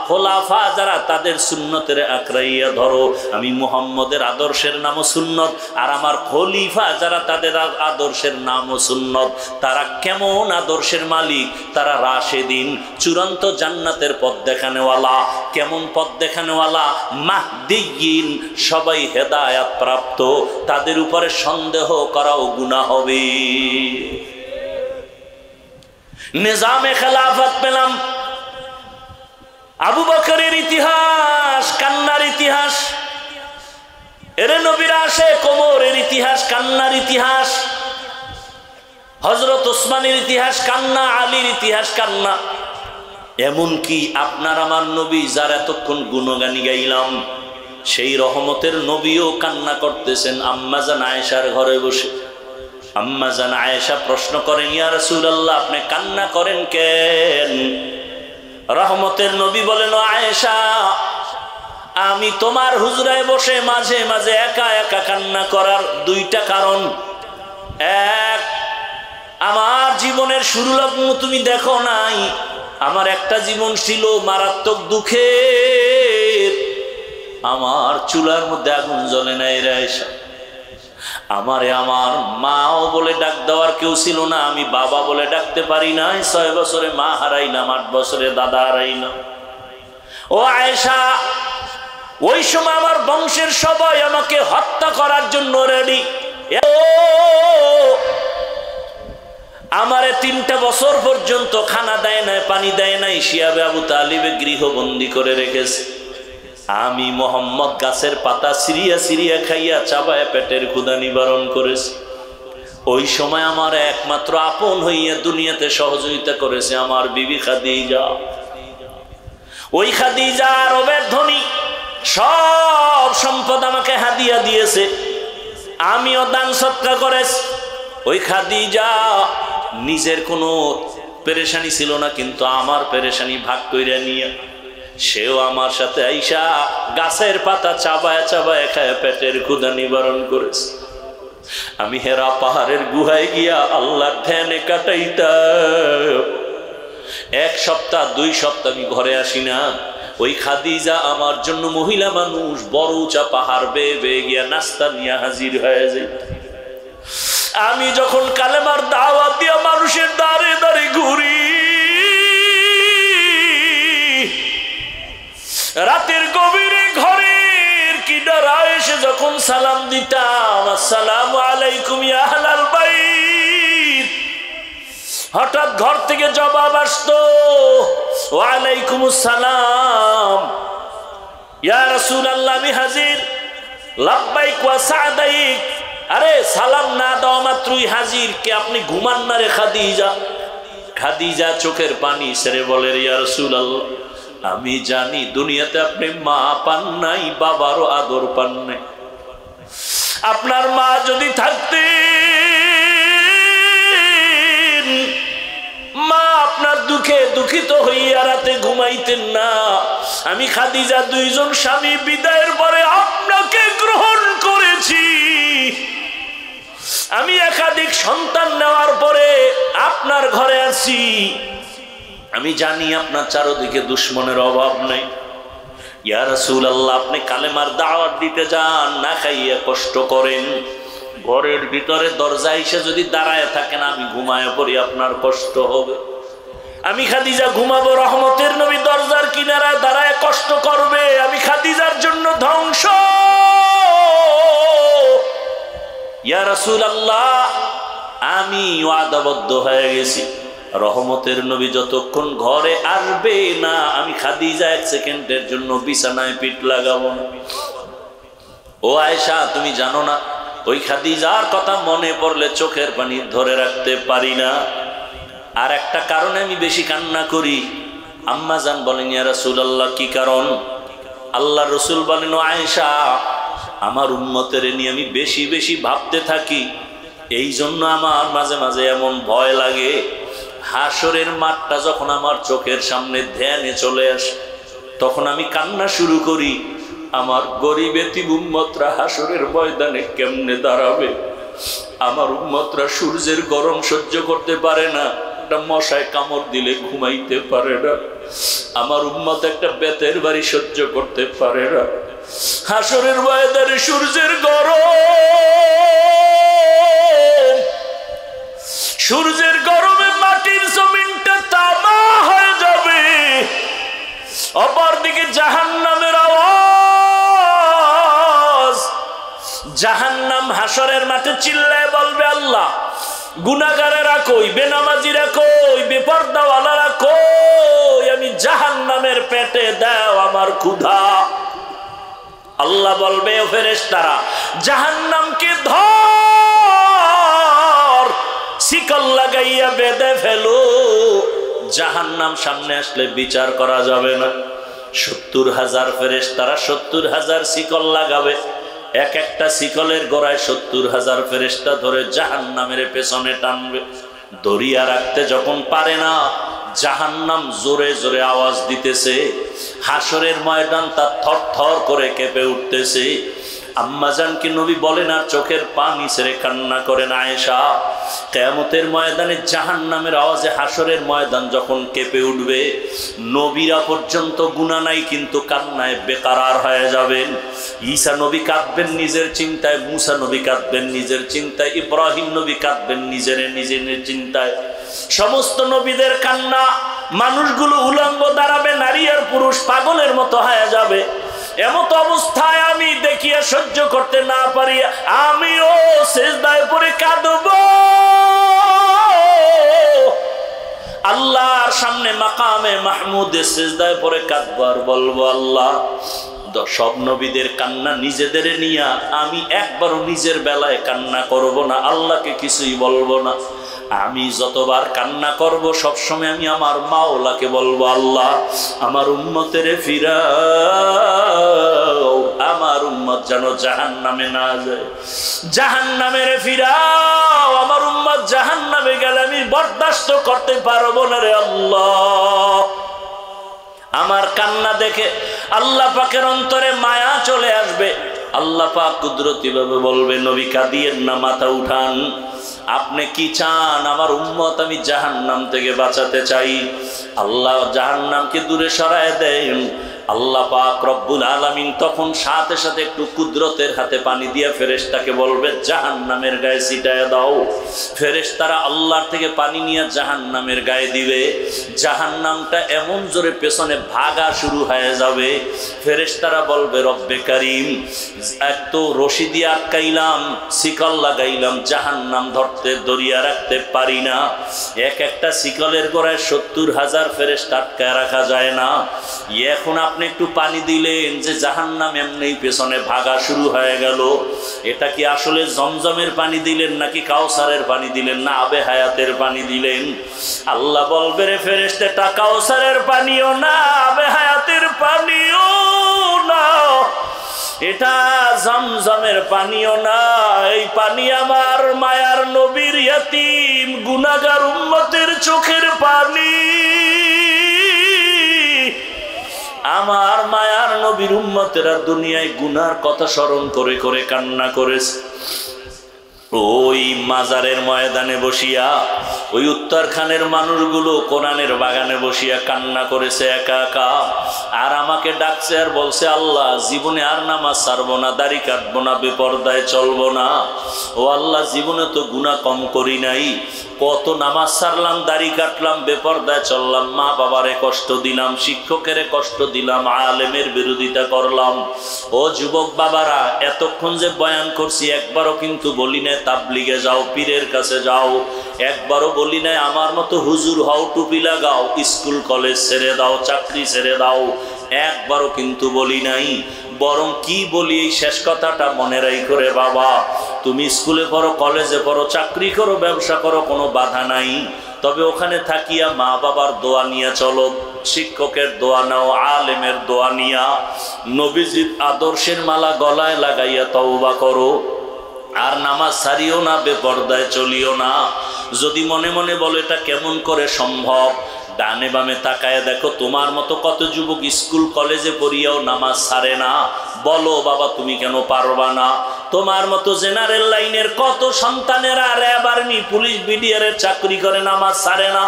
Speaker 1: খোলাফা যারা তাদের সুন্নতের আঁকড়াইয়া ধরো। আমি মুহাম্মদের আদর্শের নামও সুন্নত, আর আমার খলিফা যারা তাদের আদর্শের নামও সুন্নত। তারা কেমন আদর্শের মালিক? তারা রাশেদিন, চূড়ান্ত জান্নাতের পথ দেখানেওয়ালা। কেমন পথ দেখানেওয়ালা? মাহদিয়িন, সবাই হেদায়াত প্রাপ্ত। তাদের উপরে সন্দেহ করাও গুনাহ হবে। নিজামে খেলাফত পেলাম। আবু বকরের ইতিহাস কান্নার ইতিহাস, এরে নবীর আশিক ওমরের ইতিহাস কান্নার ইতিহাস, হযরত ওসমানের ইতিহাস কান্না, আলীর ইতিহাস কান্না। এমনকি আপনার আমার নবী যার এতক্ষণ গুণগানি গাইলাম, সেই রহমতের নবীও কান্না করতেছেন আম্মাজান আয়েশার ঘরে বসে। আম্মাজান আয়েশা প্রশ্ন করেন, ইয়া রাসূলুল্লাহ, আপনি কান্না করেন কেন? রহমতের নবী বলেন, ও আয়েশা, আমি তোমার হুজরায় বসে মাঝে মাঝে একা একা কান্না করার দুইটা কারণ। এক, আমার জীবনের শুরু লগ্ন তুমি দেখো নাই। আমার একটা জীবন ছিল মারাত্মক দুঃখের। আমার চুলার মধ্যে আগুন জ্বলে নাই রে আয়েশা। আমারে আমার মাও বলে ডাক দেওয়ার কেউ ছিল না, আমি বাবা বলে ডাকতে পারি নাই। 6 বছরে মা হারাইলাম, 8 বছরে দাদা হারাইলাম। ও আয়েশা, ওই সময় আমার বংশের সবাই আমাকে হত্যা করার জন্য রেডি। আমারে 3টা বছর পর্যন্ত খানা দেয় নাই, পানি দেয় নাই। শিয়াবে আবু তালিবে গৃহবন্দী করে রেখেছে। আমি মোহাম্মদ গাছের পাতা সিরিয়া সিরিয়া খাইয়া চাবায় পেটের ক্ষুধা নিবারণ করেছি। ওই সময় আমার একমাত্র আপন হইয়া দুনিয়াতে সহযোগিতা করেছে আমার বিবি খাদিজা। ওই খাদিজা আরবের ধনী, সব সম্পদ আমাকে হাদিয়া দিয়েছে, আমিও দান সৎকা করেছি। ওই খাদিজা নিজের কোনো পেরেশানি ছিল না, কিন্তু আমার পেরেশানি ভাগ কইরা নিয়ে সেও আমার সাথে আইসা গাছের পাতা চাবায় চাবায় খায় পেটের ক্ষুধা নিবারণ করেছে। আমি হেরা পাহাড়ের গুহায় গিয়া আল্লাহর ধ্যানে কাটাইতাম। 1 সপ্তাহ 2 সপ্তাহ আমি ঘরে আসি না। ওই খাদিজা আমার জন্য, মহিলা মানুষ, বড় উঁচা পাহাড় বেয়ে বেয়ে গিয়া নাস্তা নিয়ে হাজির হয়ে যায়। আমি যখন কালেমার দাওয়াত দিয়া মানুষের দাঁড়ে দাঁড়ে ঘুরি, রাতের গভীরে ঘরের কিনারা এসে যখন সালাম দিতাম, আসসালামু আলাইকুম ইয়া আহলাল বাইত, হঠাৎ ঘর থেকে জবাব আসতো, ওয়া আলাইকুমুস সালাম ইয়া রাসূলুল্লাহ, আমি হাজির, লাব্বাইক ওয়া সাদাইক। আরে সালাম না দাও মাত্রই হাজির, কে আপনি ঘুমান না রে খাদিজা? খাদিজা চোখের পানি ছেড়ে বলে, ইয়া রাসূলুল্লাহ, আমি জানি দুনিয়াতে আপনি মা পান নাই, বাবারও আদর পান নাই। আপনার মা যদি থাকতেন, মা আপনার দুঃখে দুঃখিত হইয়া রাতে ঘুমাইতেন না। আমি খাদিজা 2 জন স্বামী বিদায়ের পরে আপনাকে গ্রহণ করেছি। আমি একাধিক সন্তান নেওয়ার পরে আপনার ঘরে আছি। আমি জানি আপনার চারদিকে দুশ্মনের অভাব নাই। ইয়া রাসূলুল্লাহ, আপনি কালেমার দাওয়াত দিতে যান, না খাইয়া কষ্ট করেন, ঘরের ভিতরে দরজা এসে যদি দাঁড়ায় থাকেন, আমি ঘুমায় পড়ি, আপনার কষ্ট হবে। আমি খাদিজা ঘুমাবো, রহমতের নবী দরজার কিনারায় দাঁড়ায় কষ্ট করবে। আমি খাদিজার জন্য ধ্বংস। ইয়া রাসূলুল্লাহ, আমি ওয়াদাবদ্ধ হয়ে গেছি, রহমতের নবী যতক্ষণ ঘরে আসবে না, আমি খাদিজা 1 সেকেন্ডের জন্য বিছানায় পিঠ লাগাবো না। ও আয়েশা, তুমি জানো না, ওই খাদিজার কথা মনে পড়লে চোখের পানি ধরে রাখতে পারি না। আর একটা কারণে আমি বেশি কান্না করি। আম্মা জান বলেন, ইয়া রাসূলুল্লাহ, কি কারণ? আল্লাহ রসুল বলেন, ও আয়েশা, আমার উম্মতের নিয়ে আমি বেশি বেশি ভাবতে থাকি, এই জন্য আমার মাঝে মাঝে এমন ভয় লাগে, হাসরের মাঠটা যখন আমার চোখের সামনে ধ্যানে চলে আসে, তখন আমি কান্না শুরু করি। আমার গরিব এতিম উম্মতরা হাসরের ময়দানে কেমনে দাঁড়াবে? আমার উম্মতরা সূর্যের গরম সহ্য করতে পারে না, একটা মশায় কামড় দিলে ঘুমাইতে পারে না। আমার উম্মত একটা বেতের বাড়ি সহ্য করতে পারে না। হাসরের ময়দানে সূর্যের গরমে মাটির জমিনটা তামা হয়ে যাবে। অপরদিকে জাহান্নামের আওয়াজ। জাহান্নাম হাসরের মাঠে চিল্লায় বলবে, আল্লাহ গুনাহগারেরা কই, বেনামাজিরা কই, বেপরদাওয়ালারা কই? আমি জাহান্নামের পেটে দাও আমার ক্ষুধা। আল্লাহ বলবে, ও ফেরেশতারা, জাহান্নামকে ধর, শিকল লাগাইয়া বেঁধে ফেলো। জাহান্নাম সামনে আসলে বিচার করা যাবে না। 70,000 ফেরেশতারা 70,000 শিকল লাগাবে। এক একটা শিকলের গোড়ায় 70,000 ফেরেশতা ধরে জাহান্নামের পেছনে টানবে। দড়িয়া রাখতে যখন পারে না, জাহান্নাম জোরে জোরে আওয়াজ দিতেছে। হাসরের ময়দান তা থরথর করে কেঁপে উঠতেছে। আম্মাজানকে নবী বলেন আর চোখের পানি ছেড়ে কান্না করেন, আয়েশা, কিয়ামতের ময়দানে জাহান্নামের আওয়াজে হাসরের ময়দান যখন কেঁপে উঠবে, নবীরা পর্যন্ত গুনাহ নাই কিন্তু কান্নায় বেকারার হয়ে যাবেন। ঈসা নবী কাঁদবেন নিজের চিন্তায়, মুসা নবী কাঁদবেন নিজের চিন্তায়, ইব্রাহিম নবী কাঁদবেন নিজের চিন্তায়। সমস্ত নবীদের কান্না, মানুষগুলো উলঙ্গ দাঁড়াবে, নারী আর পুরুষ পাগলের মতো হয়ে যাবে। এমত অবস্থায় আমি দেখিয়া সহ্য করতে না পারি, আমিও সিজদায় পড়ে কাঁদব। আল্লাহর সামনে মাকামে মাহমুদে সিজদায় পড়ে কাঁদব আর বলবো, আল্লাহ সব নবীদের কান্না নিজেদের নিয়া আমি একবারও নিজের বেলায় কান্না করব না, আল্লাহকে কিছুই বলবো না। আমি যতবার কান্না করব সবসময় আমি আমার মাওলাকে বলবো, আল্লাহ আমার উম্মতের ফিরাও, আমার উম্মত যেন জাহান্নামে না যায়, জাহান্নামের ফিরাও, আমার উম্মত জাহান্নামে গেলে আমি বরদাস্ত করতে পারবো না রে আল্লাহ। আমার কান্না দেখে আল্লাহ পাকের অন্তরে মায়া চলে আসবে। আল্লাহ পাক কুদরতি ভাবে বলবে, নবী কাঁদিয়েন না, মাথা উঠান, আপনি কি চান? আমার উম্মত আমি জাহান্নাম থেকে বাঁচাতে চাই। আল্লাহ জাহান্নামকে দূরে সরায় দেন। আল্লাহ পাক রব্বুল আলামিন তখন সাথে সাথে একটু কুদরতের হাতে পানি দিয়ে ফেরেশতাকে বলবে, জাহান্নামের গায়ে ছিটায় দাও। ফেরেশতারা আল্লাহর থেকে পানি নিয়ে জাহান্নামের গায়ে দিবে। জাহান্নামটা এমন জোরে পেছনে ভাগা শুরু হয়ে যাবে। ফেরেশতারা বলবে, রব্বে কারীম, এত রশি দিয়ে আটকাইলাম, শিকল লাগাইলাম, জাহান্নাম ধরতে দড়িয়া রাখতে পারি না। এক একটা শিকলের গোড়ায় 70,000 ফেরেশতা আটকায় রাখা যায় না। এখন আপনি একটু পানি দিলেন যে জাহান্নাম এমনি পেছনে ভাগা শুরু হয়ে গেল। এটা কি আসলে জমজমের পানি দিলেন নাকি কাউসারের পানি দিলেন না আবে হায়াতের পানি দিলেন? আল্লাহ বলবে, রে ফেরেশতা, এটা কাউসারের পানিও না, আবে হায়াতের পানিও না, এটা জমজমের পানিও না, এই পানি আমার মায়ার নবীর ইয়তীম গুনাহগার উম্মতের চোখের পানি। আমার মায়ার নবীর উম্মতেরা দুনিয়ায় গুনার কথা স্মরণ করে করে কান্না করেছে। ওই মাজারের ময়দানে বসিয়া, ওই উত্তরখানের মানুষগুলো কোরআনের বাগানে বসিয়া কান্না করেছে একা একা। আর আমাকে ডাকছে আর বলছে, আল্লাহ জীবনে আর নামাজ ছাড়বো না, দাড়ি কাটবো না, বেপরদায় চলবো না। ও আল্লাহ, জীবনে তো গুনাহ কম করি নাই, কত নামাজ ছাড়লাম, দাড়ি কাটলাম, বেপরদায় চললাম, মা বাবারে কষ্ট দিলাম, শিক্ষকের কষ্ট দিলাম, আলেমের বিরোধিতা করলাম। ও যুবক বাবারা, এতক্ষণ যে বয়ান করছি একবারও কিন্তু বলি না তাবলিগে যাও, পীরের কাছে যাও, একবারও বলি নাই আমার মতো হুজুর হও, টুপি লাগাও, স্কুল কলেজ ছেড়ে দাও, চাকরি ছেড়ে দাও, একবারও কিন্তু বলি নাই। বরং কি বলি, এই শেষ কথাটা মনে রাখো রে বাবা, তুমি স্কুলে পড়ো, কলেজে পড়ো, চাকরি করো, ব্যবসা করো, কোনো বাধা নাই, তবে ওখানে থাকিয়া মা বাবার দোয়া নিয়ে চলো, শিক্ষকের দোয়া নাও, আলেমের দোয়া নিয়া নবীজির আদর্শের মালা গলায় লাগাইয়া তওবা করো। আর নামাজ ছাড়িও না, বেপরদায় চলিও না। যদি মনে মনে বলো এটা কেমন করে সম্ভব, ডানে বামে তাকায় দেখো তোমার মতো কত যুবক স্কুল কলেজে পড়িয়াও নামাজ ছাড়ে না। বলো বাবা তুমি কেন পারবা না? তোমার মতো জেনারেল লাইনের কত সন্তানেরা র্যাব আর্মি পুলিশ বিডিআরের চাকরি করে নামাজ ছাড়ে না।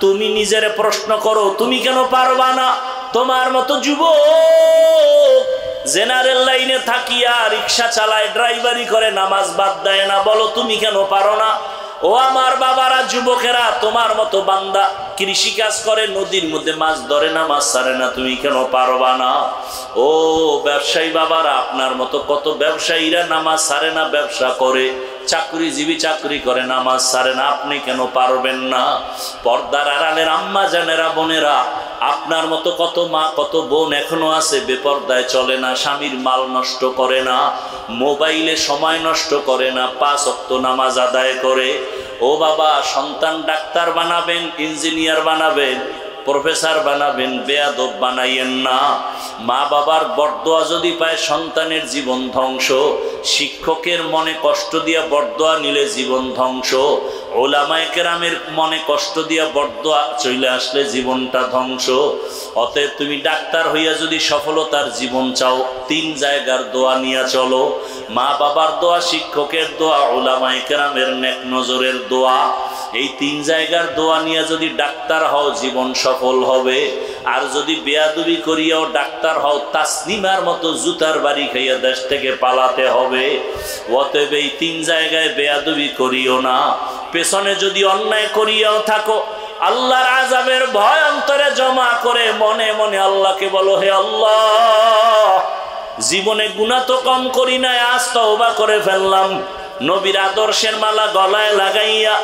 Speaker 1: তুমি নিজের প্রশ্ন করো তুমি কেন পারবা না? তোমার মতো যুবক জেনারেল লাইনে থাকিয়া রিক্সা চালায় ড্রাইভারি করে নামাজ বাদ দেয় না। বলো তুমি কেন পারো না? ও আমার বাবারা যুবকেরা, তোমার মতো বান্দা কৃষি কাজ করে নদীর মধ্যে মাছ ধরে না, মাছ ছাড়ে না, তুমি কেন পারবা না? ও ব্যবসায়ী বাবারা, আপনার মতো কত ব্যবসায়ীরা নামাজ ছাড়ে না, ব্যবসা করে, চাকরিজীবী চাকরি করে নামাজ ছাড়ে না, আপনি কেন পারবেন না? পর্দার আড়ালের আম্মা জানেরা, বোনেরা, আপনার মতো কত মা কত বোন এখনো আছে বেপর্দায় চলে না, স্বামীর মাল নষ্ট করে না, মোবাইলে সময় নষ্ট করে না, 5 ওয়াক্ত নামাজ আদায় করে। ও বাবা, সন্তান ডাক্তার বানাবেন, ইঞ্জিনিয়ার বানাবেন, প্রফেসর বানাবেন, বেয়াদব বানাইয়েন না। মা বাবার বরদোয়া যদি পায় সন্তানের জীবন ধ্বংস, শিক্ষকের মনে কষ্ট দিয়া বরদোয়া নিলে জীবন ধ্বংস, ওলামায়ে কেরামের মনে কষ্ট দিয়া বরদোয়া চলে আসলে জীবনটা ধ্বংস। অতএব তুমি ডাক্তার হইয়া যদি সফলতার জীবন চাও, 3 জায়গার দোয়া নিয়ে চলো। মা বাবার দোয়া, শিক্ষকের দোয়া, ওলামায়ে কেরামের নেক নজরের দোয়া। এই 3 জায়গার দোয়া নিয়ে যদি ডাক্তার হও জীবন সফল হবে। আর যদি বেয়াদবি করিয়াও ডাক্তার হও, তাসলিমার মতো জুতার বাড়ি খাইয়া দেশ থেকে পালাতে হবে। অতএব এই 3 জায়গায় বেয়াদবি করিও না। পেছনে যদি অন্যায় করিয়াও থাকো, আল্লাহর আযাবের ভয় অন্তরে জমা করে মনে মনে আল্লাহকে বলো, হে আল্লাহ, জীবনে গুনাহ তো কম করি নাই, আজ তওবা করে ফেললাম। নবীর আদর্শের মালা গলায় লাগাইয়া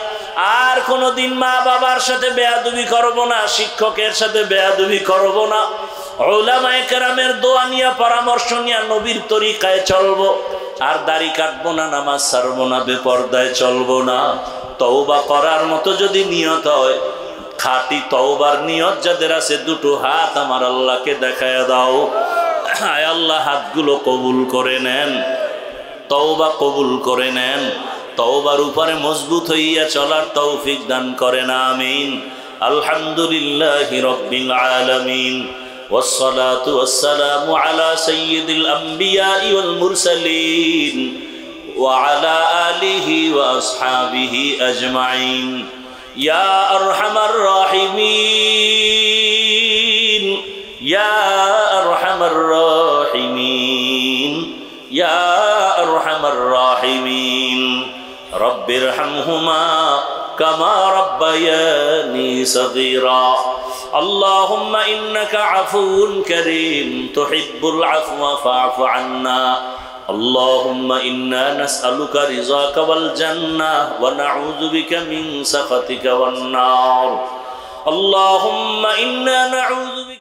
Speaker 1: আর কোনোদিন মা বাবার সাথে বেয়াদবি করব না, শিক্ষকের সাথে বেয়াদবি করব না, উলামায়ে কেরামের দোয়া নিয়ে পরামর্শ নিয়ে নবীর তরিকায় চলবো। আর দাড়ি কাটবো না, নামাজ ছাড়বো না, বেপরদায় চলবো না। তওবা করার মতো যদি নিয়ত হয়, খাঁটি তওবার নিয়ত যাদের আছে, 2 হাত আমার আল্লাহকে দেখায় দাও। আয় আল্লাহ, হাতগুলো কবুল করে নেন, তওবা কবুল করে নেন, তওবার উপরে মজবুত হইয়া চলার তৌফিক দান করেন, আমিন। আলহামদুলিল্লাহি রাব্বিল আলামিন, والصلاة والسلام على سيد الأنبياء والمرسلين وعلى آله وأصحابه أجمعين يا أرحم الراحمين يا أرحم الراحمين يا أرحم الراحمين رب ارحمهما كما ربياني صغيرا اللهم إنك عفو كريم تحب العفو فاعف عنا اللهم إنا نسألك رضاك والجنة ونعوذ بك من سخطك والنار اللهم إنا نعوذ بك